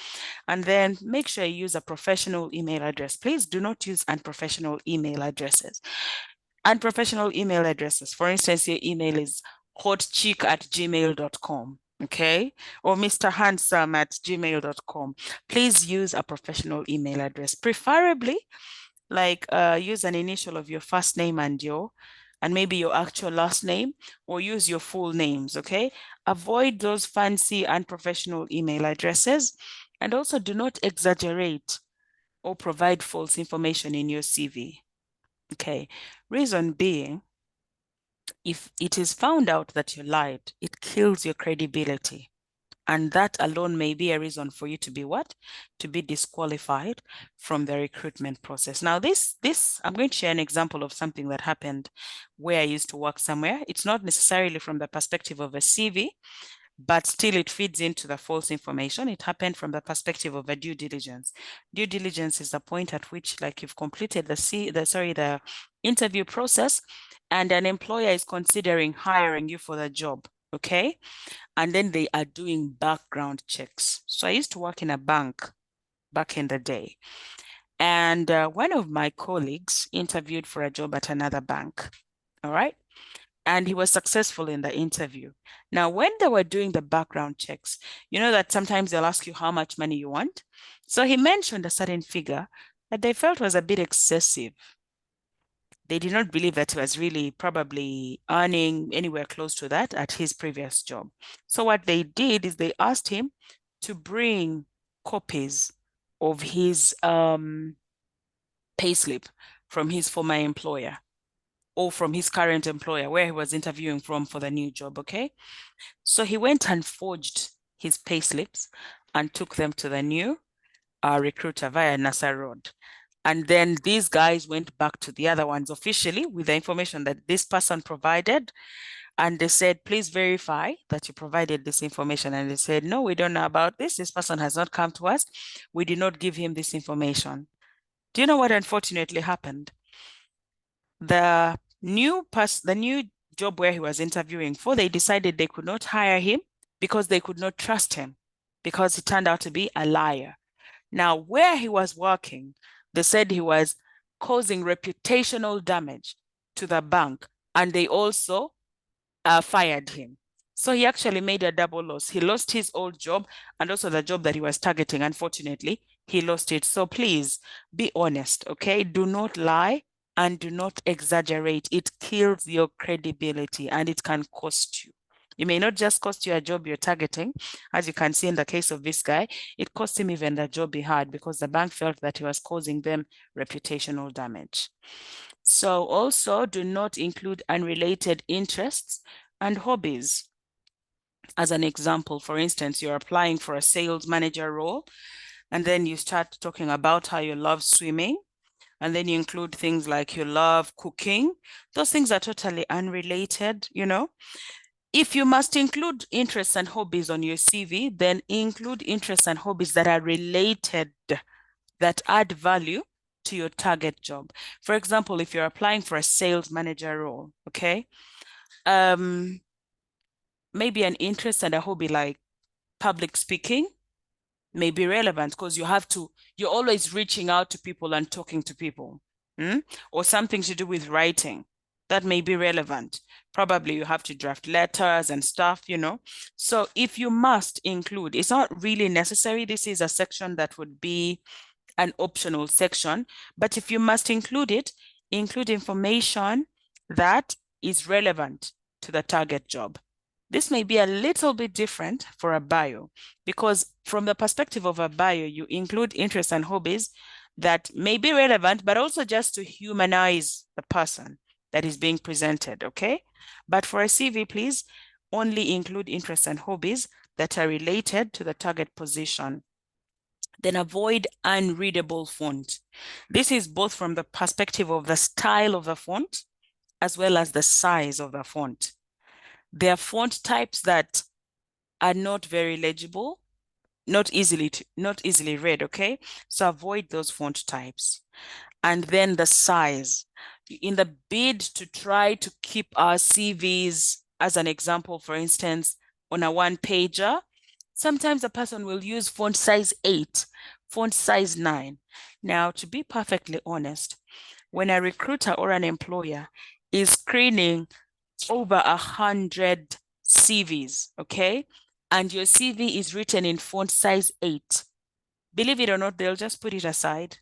And then make sure you use a professional email address. Please do not use unprofessional email addresses. Unprofessional email addresses, for instance, your email is hotchick@gmail.com, okay? Or mrhandsome@gmail.com. Please use a professional email address, preferably like use an initial of your first name and maybe your actual last name, or use your full names, okay? Avoid those fancy unprofessional email addresses, and also do not exaggerate or provide false information in your CV, okay? Reason being, if it is found out that you lied, it kills your credibility. And that alone may be a reason for you to be what? To be disqualified from the recruitment process. Now, I'm going to share an example of something that happened where I used to work somewhere. It's not necessarily from the perspective of a CV, but still it feeds into the false information. It happened from the perspective of a due diligence. Due diligence is the point at which, like, you've completed the interview process, and an employer is considering hiring you for the job. Okay. And then they are doing background checks. So I used to work in a bank back in the day. And one of my colleagues interviewed for a job at another bank. All right. And he was successful in the interview. Now, when they were doing the background checks, you know that sometimes they'll ask you how much money you want. So he mentioned a certain figure that they felt was a bit excessive. They did not believe that he was really probably earning anywhere close to that at his previous job. So what they did is they asked him to bring copies of his payslip from his former employer or from his current employer where he was interviewing from for the new job, okay? So he went and forged his payslips and took them to the new recruiter via NASA Road. And then these guys went back to the other ones officially with the information that this person provided. And they said, please verify that you provided this information. And they said, no, we don't know about this. This person has not come to us. We did not give him this information. Do you know what unfortunately happened? The new job where he was interviewing for, they decided they could not hire him because they could not trust him because he turned out to be a liar. Now, where he was working, they said he was causing reputational damage to the bank, and they also fired him. So he actually made a double loss. He lost his old job and also the job that he was targeting. Unfortunately, he lost it. So please be honest, okay? Do not lie and do not exaggerate. It kills your credibility and it can cost you. It may not just cost you a job you're targeting. As you can see in the case of this guy, it cost him even the job he had because the bank felt that he was causing them reputational damage. So also do not include unrelated interests and hobbies. As an example, for instance, you're applying for a sales manager role, and then you start talking about how you love swimming, and then you include things like you love cooking. Those things are totally unrelated, you know. If you must include interests and hobbies on your CV, then include interests and hobbies that are related, that add value to your target job. For example, if you're applying for a sales manager role, okay, maybe an interest and a hobby like public speaking may be relevant because you're always reaching out to people and talking to people, or something to do with writing. That may be relevant. Probably you have to draft letters and stuff, you know. So if you must include, it's not really necessary. This is a section that would be an optional section, but if you must include it, include information that is relevant to the target job. This may be a little bit different for a bio because from the perspective of a bio, you include interests and hobbies that may be relevant, but also just to humanize the person that is being presented, okay? But for a CV, please only include interests and hobbies that are related to the target position. Then avoid unreadable font. This is both from the perspective of the style of the font as well as the size of the font. There are font types that are not very legible, not easily read, okay? So avoid those font types. And then the size. In the bid to try to keep our CVs, as an example, for instance, on a one-pager, sometimes a person will use font size 8, font size 9. Now, to be perfectly honest, when a recruiter or an employer is screening over 100 CVs, okay, and your CV is written in font size 8, believe it or not, they'll just put it aside.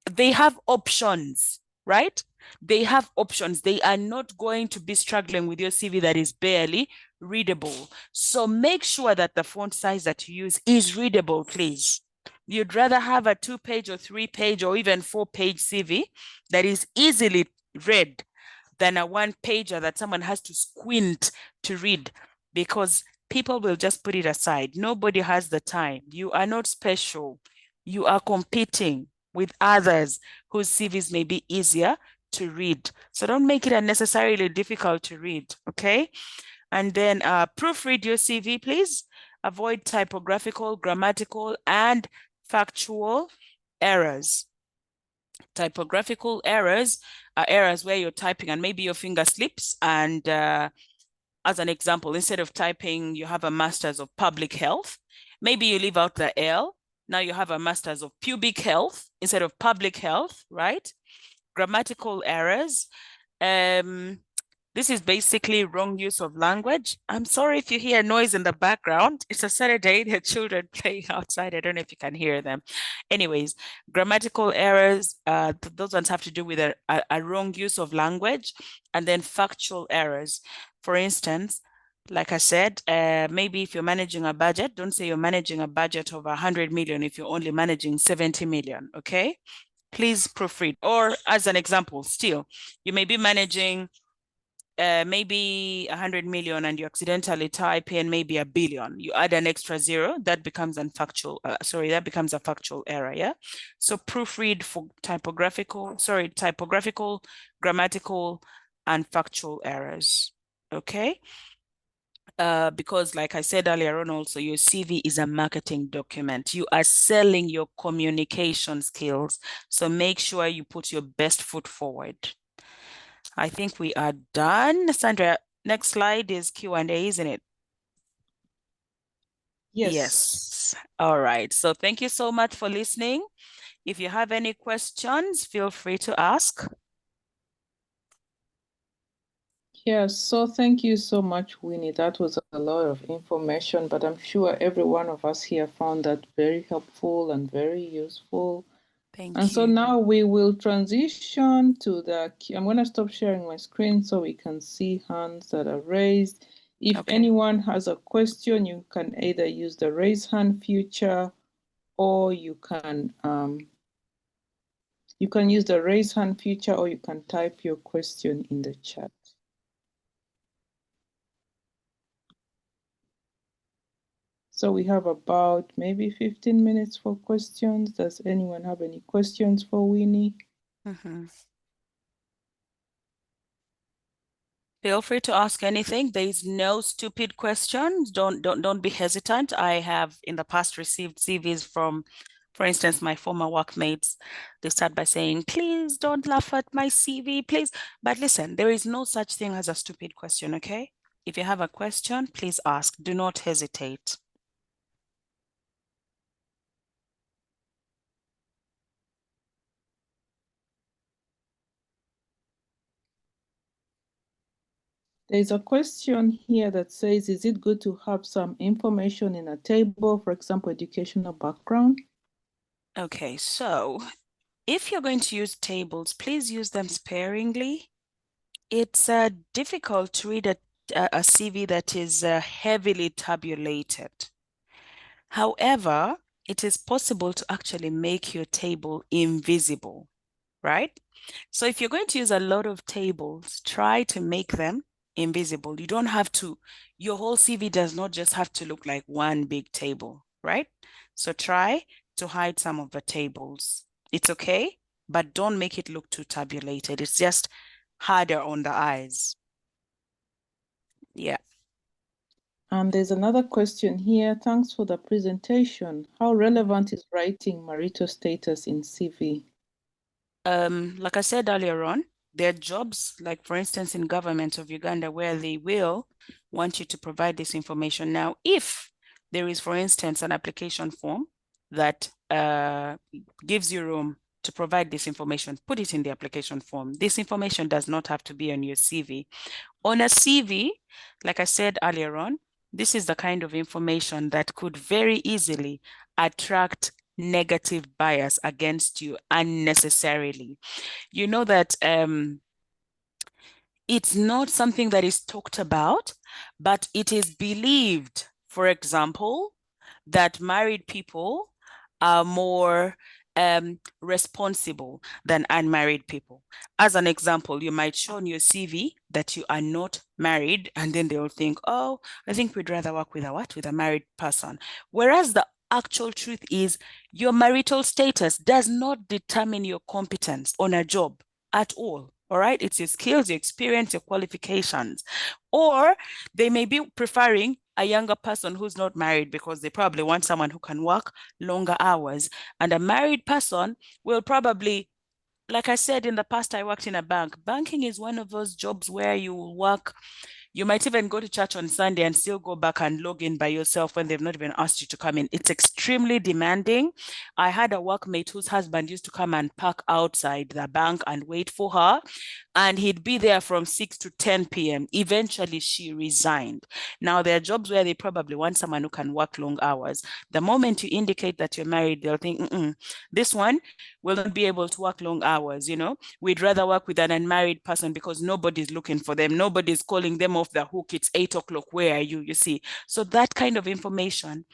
They have options, right? They have options. They are not going to be struggling with your CV that is barely readable. So make sure that the font size that you use is readable, please. You'd rather have a 2-page or 3-page or even 4-page CV that is easily read than a 1-pager that someone has to squint to read, because people will just put it aside. Nobody has the time. You are not special. You are competing with others whose CVs may be easier to read. So don't make it unnecessarily difficult to read, okay? And then proofread your CV, please. Avoid typographical, grammatical, and factual errors. Typographical errors are errors where you're typing and maybe your finger slips. And as an example, instead of typing, you have a master's of public health. Maybe you leave out the L. Now you have a master's of pubic health instead of public health, right? Grammatical errors. This is basically wrong use of language. I'm sorry if you hear noise in the background. It's a Saturday, there are children playing outside. I don't know if you can hear them. Anyways, grammatical errors, those ones have to do with a wrong use of language, and then factual errors. For instance, like I said, maybe if you're managing a budget, don't say you're managing a budget of 100 million if you're only managing 70 million, okay? Please proofread. Or as an example, still, you may be managing maybe 100 million and you accidentally type in maybe a billion. You add an extra zero, that becomes a factual error, yeah? So proofread for typographical, grammatical, and factual errors, okay? Because like I said earlier on also, your CV is a marketing document. You are selling your communication skills. So make sure you put your best foot forward. I think we are done. Sandra, next slide is Q&A, isn't it? Yes. Yes. All right. So thank you so much for listening. If you have any questions, feel free to ask. Yes, so thank you so much, Winnie. That was a lot of information, but I'm sure every one of us here found that very helpful and very useful. And Thank so you. now we will transition to I'm going to stop sharing my screen so we can see hands that are raised. If Okay. anyone has a question, you can either use the raise hand feature or you can use the raise hand feature or you can type your question in the chat. So we have about maybe 15 minutes for questions. Does anyone have any questions for Winnie? Mm-hmm. Feel free to ask anything. There is no stupid questions. Don't be hesitant. I have in the past received CVs from, for instance, my former workmates. They start by saying, please don't laugh at my CV, please. But listen, there is no such thing as a stupid question, okay? If you have a question, please ask. Do not hesitate. There's a question here that says, is it good to have some information in a table, for example, educational background? Okay, so if you're going to use tables, please use them sparingly. It's difficult to read a CV that is heavily tabulated. However, it is possible to actually make your table invisible, right? So if you're going to use a lot of tables, try to make them invisible. You don't have to, your whole CV does not just have to look like one big table, right? So try to hide some of the tables. It's okay, but don't make it look too tabulated. It's just harder on the eyes. Yeah. And there's another question here. Thanks for the presentation. How relevant is writing marital status in CV? Like I said earlier on, there are jobs, like for instance, in government of Uganda, where they will want you to provide this information. Now, if there is, for instance, an application form that gives you room to provide this information, put it in the application form. This information does not have to be on your CV. On a CV, like I said earlier on, this is the kind of information that could very easily attract negative bias against you unnecessarily. You know that it's not something that is talked about, but it is believed, for example, that married people are more responsible than unmarried people. As an example, you might show on your CV that you are not married, and then they'll think, oh, I think we'd rather work with a what? With a married person. Whereas the actual truth is your marital status does not determine your competence on a job at all. All right. It's your skills, your experience, your qualifications. Or they may be preferring a younger person who's not married because they probably want someone who can work longer hours. And a married person will probably, like I said in the past, I worked in a bank. Banking is one of those jobs where you work, you might even go to church on Sunday and still go back and log in by yourself when they've not even asked you to come in. It's extremely demanding. I had a workmate whose husband used to come and park outside the bank and wait for her, and he'd be there from 6 to 10 p.m. Eventually, she resigned. Now, there are jobs where they probably want someone who can work long hours. The moment you indicate that you're married, they'll think, this one will not be able to work long hours. We'd rather work with an unmarried person because nobody's looking for them. Nobody's calling them off the hook. It's 8 o'clock. Where are you? You see. So that kind of information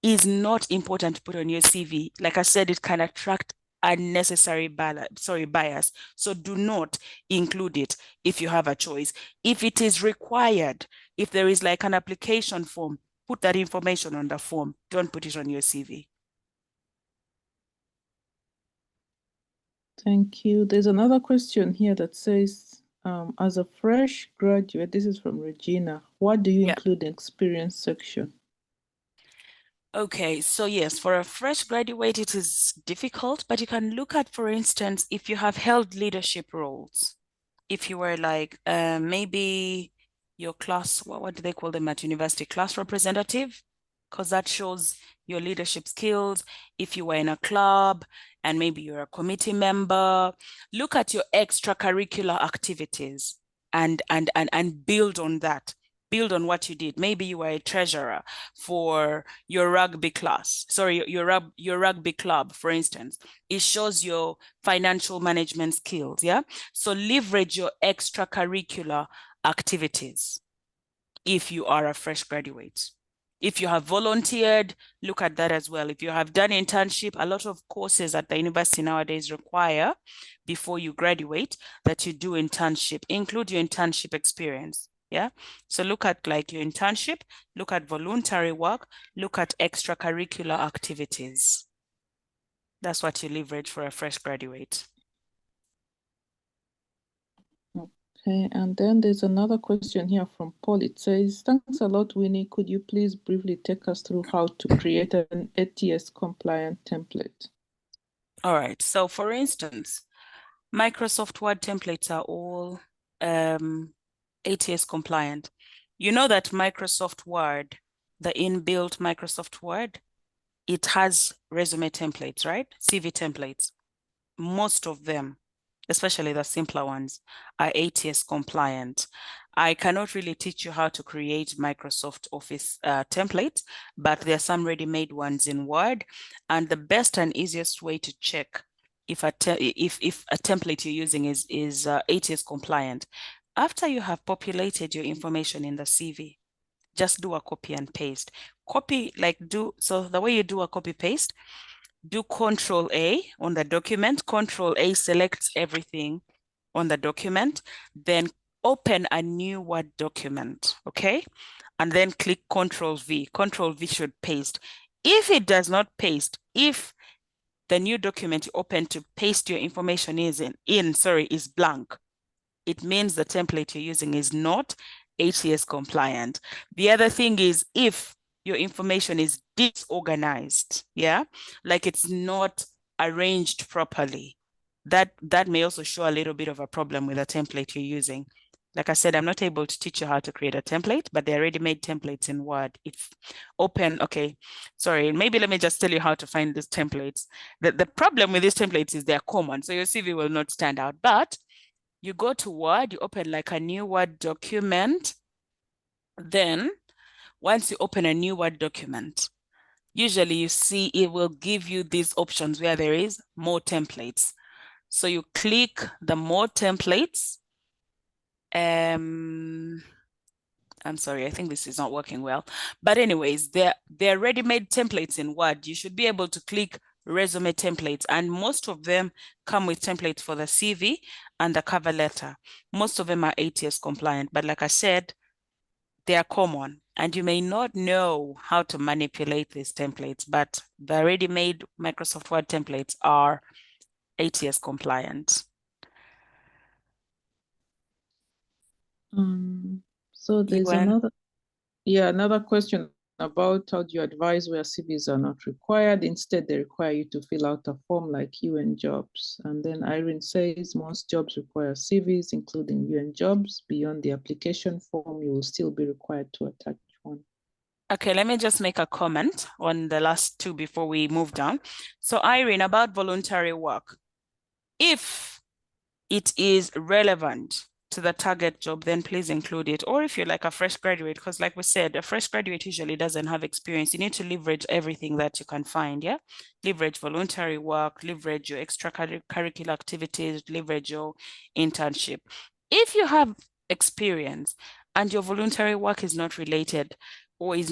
is not important to put on your CV. Like I said, it can attract unnecessary bias. So do not include it if you have a choice. If it is required, if there is like an application form, put that information on the form. Don't put it on your CV. Thank you. There's another question here that says, as a fresh graduate, this is from Regina, what do you Yeah. include in experience section? Okay, so yes, for a fresh graduate, it is difficult, but you can look at, for instance, if you have held leadership roles. If you were like maybe your class, what do they call them at university? Class representative, because that shows your leadership skills. If you were in a club and maybe you're a committee member, look at your extracurricular activities and build on that. Build on what you did. Maybe you were a treasurer for your rugby class. Sorry, your rugby club, for instance. It shows your financial management skills. Yeah. So leverage your extracurricular activities if you are a fresh graduate. If you have volunteered, look at that as well. If you have done internship, a lot of courses at the university nowadays require, before you graduate, that you do internship. Include your internship experience. Yeah. So look at like your internship, look at voluntary work, look at extracurricular activities. That's what you leverage for a fresh graduate. Okay, and then there's another question here from Paul. It says, thanks a lot, Winnie. Could you please briefly take us through how to create an ATS compliant template? All right. So for instance, Microsoft Word templates are all ATS compliant. You know that Microsoft Word, the inbuilt Microsoft Word, it has resume templates, right? CV templates. Most of them, especially the simpler ones, are ATS compliant. I cannot really teach you how to create Microsoft Office templates, but there are some ready-made ones in Word. And the best and easiest way to check if a template you're using is ATS compliant, after you have populated your information in the CV, just do a copy and paste. So the way you do a copy paste, do Control A on the document. Control A selects everything on the document, then open a new Word document, okay? And then click Control V. Control V should paste. If it does not paste, if the new document you open to paste your information is blank, it means the template you're using is not ATS compliant. The other thing is if your information is disorganized, yeah, like it's not arranged properly, that may also show a little bit of a problem with the template you're using. Like I said, I'm not able to teach you how to create a template, but they're already-made templates in Word. If open, okay, sorry, maybe let me just tell you how to find these templates. The problem with these templates is they're common, so your CV will not stand out, but you go to Word, you open like a new Word document. Then once you open a new Word document, usually you see it will give you these options where there is more templates. So you click the more templates. I'm sorry, I think this is not working well. But anyways, they're ready-made templates in Word. You should be able to click resume templates, and most of them come with templates for the CV and the cover letter. Most of them are ATS compliant, but like I said, they are common, and you may not know how to manipulate these templates, but the ready-made Microsoft Word templates are ATS compliant. So there's another question about how do you advise where CVs are not required. Instead, they require you to fill out a form like UN Jobs. And then Irene says most jobs require CVs, including UN Jobs. Beyond the application form, you will still be required to attach one. Okay, let me just make a comment on the last two before we move down. So Irene, about voluntary work. If it is relevant to the target job, then please include it. Or if you're like a fresh graduate, because like we said, a fresh graduate usually doesn't have experience. You need to leverage everything that you can find, yeah? Leverage voluntary work, leverage your extracurricular activities, leverage your internship. If you have experience and your voluntary work is not related or it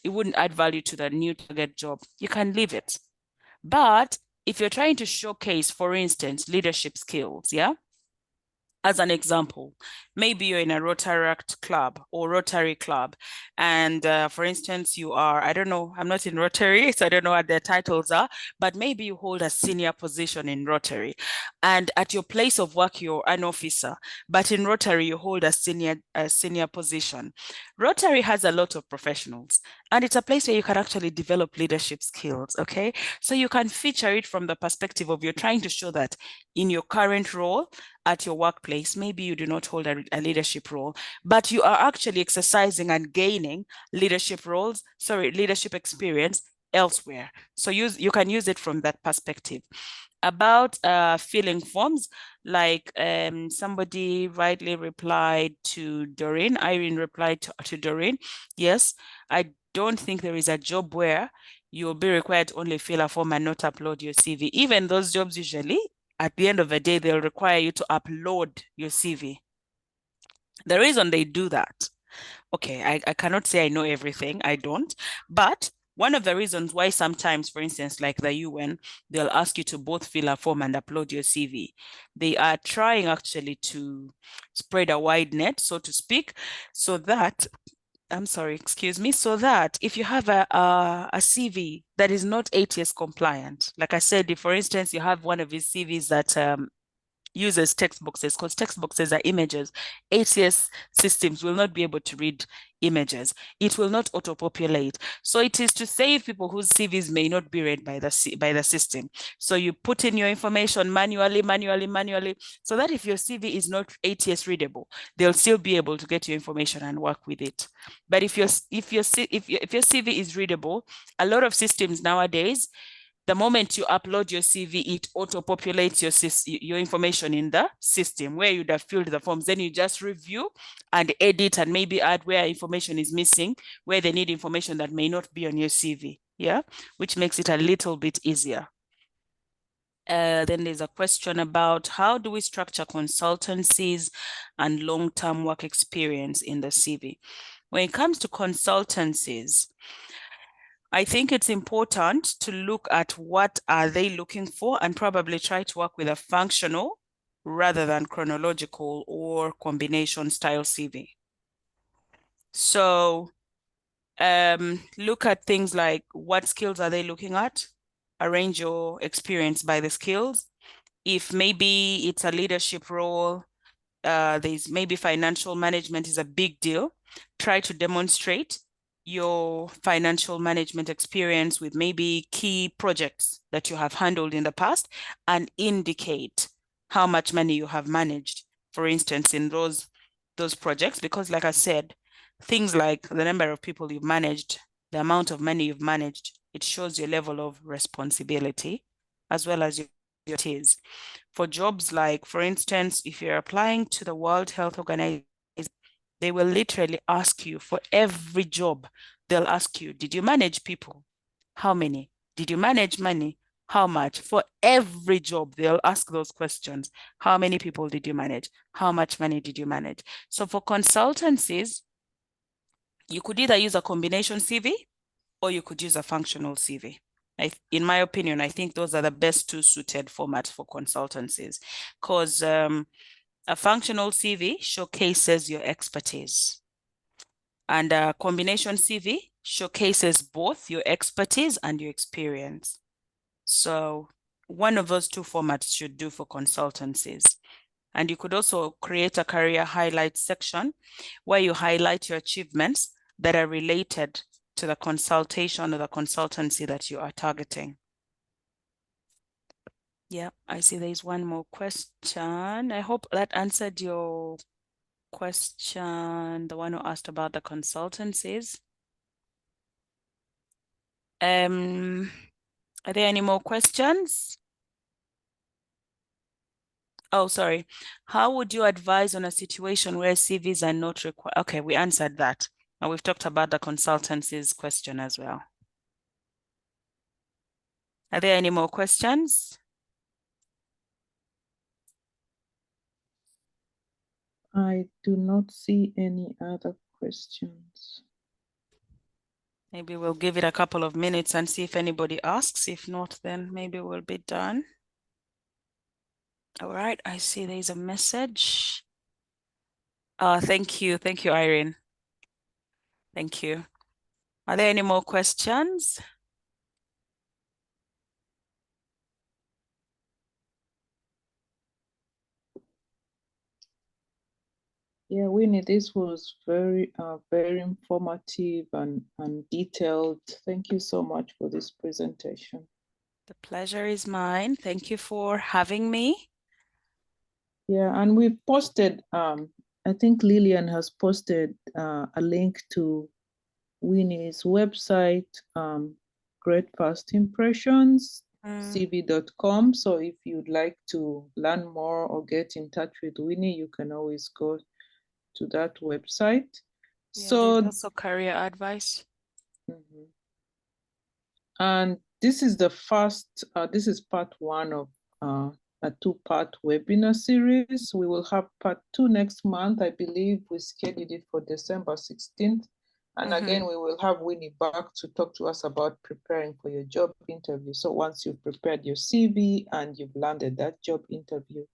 wouldn't add value to the new target job, you can leave it. But if you're trying to showcase, for instance, leadership skills, yeah? As an example, maybe you're in a Rotaract club or Rotary club, and for instance, you are, I don't know, I'm not in Rotary, so I don't know what their titles are, but maybe you hold a senior position in Rotary, and at your place of work, you're an officer, but in Rotary, you hold a senior position. Rotary has a lot of professionals, and it's a place where you can actually develop leadership skills, okay? So you can feature it from the perspective of you're trying to show that in your current role at your workplace, maybe you do not hold a leadership role, but you are actually exercising and gaining leadership experience elsewhere. So you can use it from that perspective. About filling forms, like somebody rightly replied to Doreen, Irene replied to Doreen, yes, I don't think there is a job where you'll be required to only fill a form and not upload your CV. Even those jobs, usually at the end of the day, they'll require you to upload your CV. The reason they do that, okay, I cannot say I know everything, I don't, but one of the reasons why sometimes, for instance, like the UN, they'll ask you to both fill a form and upload your CV. They are trying actually to spread a wide net, so to speak, so that, I'm sorry, excuse me, so that if you have a CV that is not ATS compliant, like I said, if for instance you have one of these CVs that uses text boxes, because text boxes are images. ATS systems will not be able to read images. It will not auto-populate. So it is to save people whose CVs may not be read by the system. So you put in your information manually, so that if your CV is not ATS readable, they'll still be able to get your information and work with it. But if your CV is readable, a lot of systems nowadays, the moment you upload your CV, it auto-populates your information in the system where you'd have filled the forms. Then you just review and edit and maybe add where information is missing, where they need information that may not be on your CV, yeah, which makes it a little bit easier. Then there's a question about how do we structure consultancies and long-term work experience in the CV? When it comes to consultancies, I think it's important to look at what are they looking for and probably try to work with a functional rather than chronological or combination style CV. So look at things like what skills are they looking at? Arrange your experience by the skills. If maybe it's a leadership role, there's maybe financial management is a big deal. Try to demonstrate your financial management experience with maybe key projects that you have handled in the past and indicate how much money you have managed, for instance, in those projects. Because like I said, things like the number of people you've managed, the amount of money you've managed, it shows your level of responsibility as well as your is. For jobs like, for instance, if you're applying to the World Health Organization, they will literally ask you for every job. They'll ask you, did you manage people? How many? Did you manage money? How much? For every job, they'll ask those questions. How many people did you manage? How much money did you manage? So for consultancies, you could either use a combination CV or you could use a functional CV. In my opinion, I think those are the best two suited formats for consultancies because a functional CV showcases your expertise and a combination CV showcases both your expertise and your experience. So one of those two formats should do for consultancies. And you could also create a career highlights section where you highlight your achievements that are related to the consultation or the consultancy that you are targeting. Yeah, I see there's one more question. I hope that answered your question, the one who asked about the consultancies. Are there any more questions? Oh, sorry. How would you advise on a situation where CVs are not required? Okay, we answered that. And we've talked about the consultancies question as well. Are there any more questions? I do not see any other questions. Maybe we'll give it a couple of minutes and see if anybody asks. If not, then maybe we'll be done. All right, I see there's a message. Thank you. Thank you, Irene. Thank you. Are there any more questions? Yeah, Winnie, this was very informative and detailed. Thank you so much for this presentation. The pleasure is mine. Thank you for having me. Yeah, and we've posted, I think Lillian has posted a link to Winnie's website, Great First Impressions, cv.com. So if you'd like to learn more or get in touch with Winnie, you can always go to that website. Yeah, there's So, also career advice. mhm. And this is this is part one of a two-part webinar series. We will have part two next month. I believe we scheduled it for December 16th. And again, we will have Winnie back to talk to us about preparing for your job interview. So once you've prepared your CV and you've landed that job interview,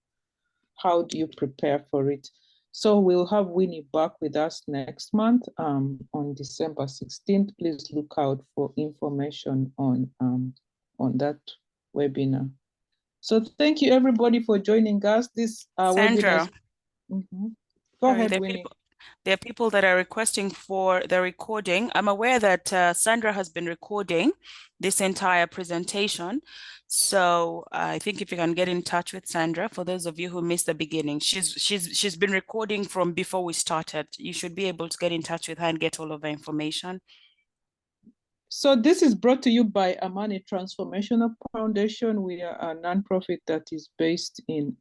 how do you prepare for it? So we'll have Winnie back with us next month on December 16th. Please look out for information on that webinar. So thank you everybody for joining us. This webinar. Sandra, Go sorry, ahead, Winnie. there are people that are requesting for the recording. I'm aware that Sandra has been recording this entire presentation. So I think if you can get in touch with Sandra, for those of you who missed the beginning, she's been recording from before we started. You should be able to get in touch with her and get all of the information. So this is brought to you by Amani Transformational Foundation. We are a nonprofit that is based in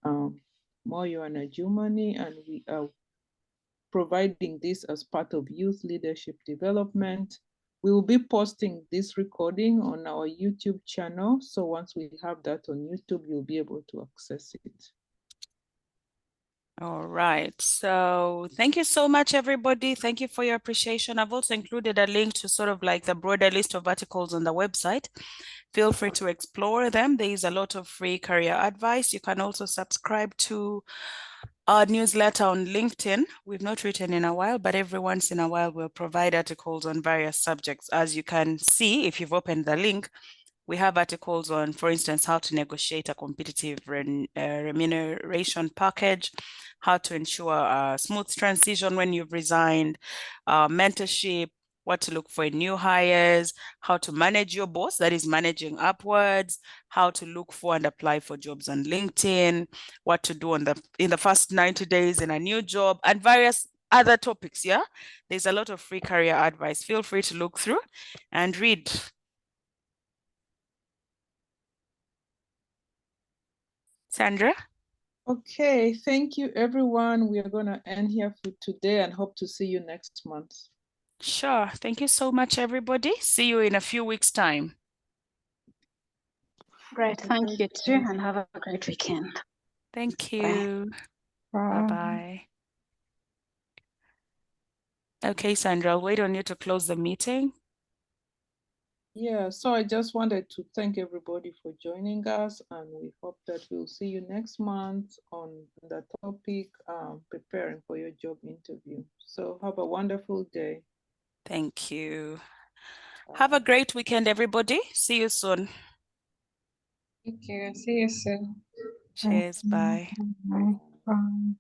Moyo, Germany, and we are providing this as part of youth leadership development. We will be posting this recording on our YouTube channel. So once we have that on YouTube, you'll be able to access it. All right. So thank you so much, everybody. Thank you for your appreciation. I've also included a link to sort of like the broader list of articles on the website. Feel free to explore them. There is a lot of free career advice. You can also subscribe to our newsletter on LinkedIn. We've not written in a while, but every once in a while we'll provide articles on various subjects. As you can see, if you've opened the link, we have articles on, for instance, how to negotiate a competitive remuneration package, how to ensure a smooth transition when you've resigned, mentorship, what to look for in new hires, how to manage your boss, that is managing upwards, how to look for and apply for jobs on LinkedIn, what to do in the first 90 days in a new job, and various other topics. Yeah, there's a lot of free career advice. Feel free to look through and read. Sandra? Okay, thank you everyone. We are going to end here for today and hope to see you next month. Sure. Thank you so much, everybody. See you in a few weeks' time. Great. Thank you too, and have a great weekend. Thank you. Bye-bye. Okay, Sandra, I'll wait on you to close the meeting. Yeah, so I just wanted to thank everybody for joining us, and we hope that we'll see you next month on the topic, preparing for your job interview. So have a wonderful day. Thank you. Have a great weekend, everybody. See you soon. Thank you. See you soon. Cheers. Bye. Bye. Bye.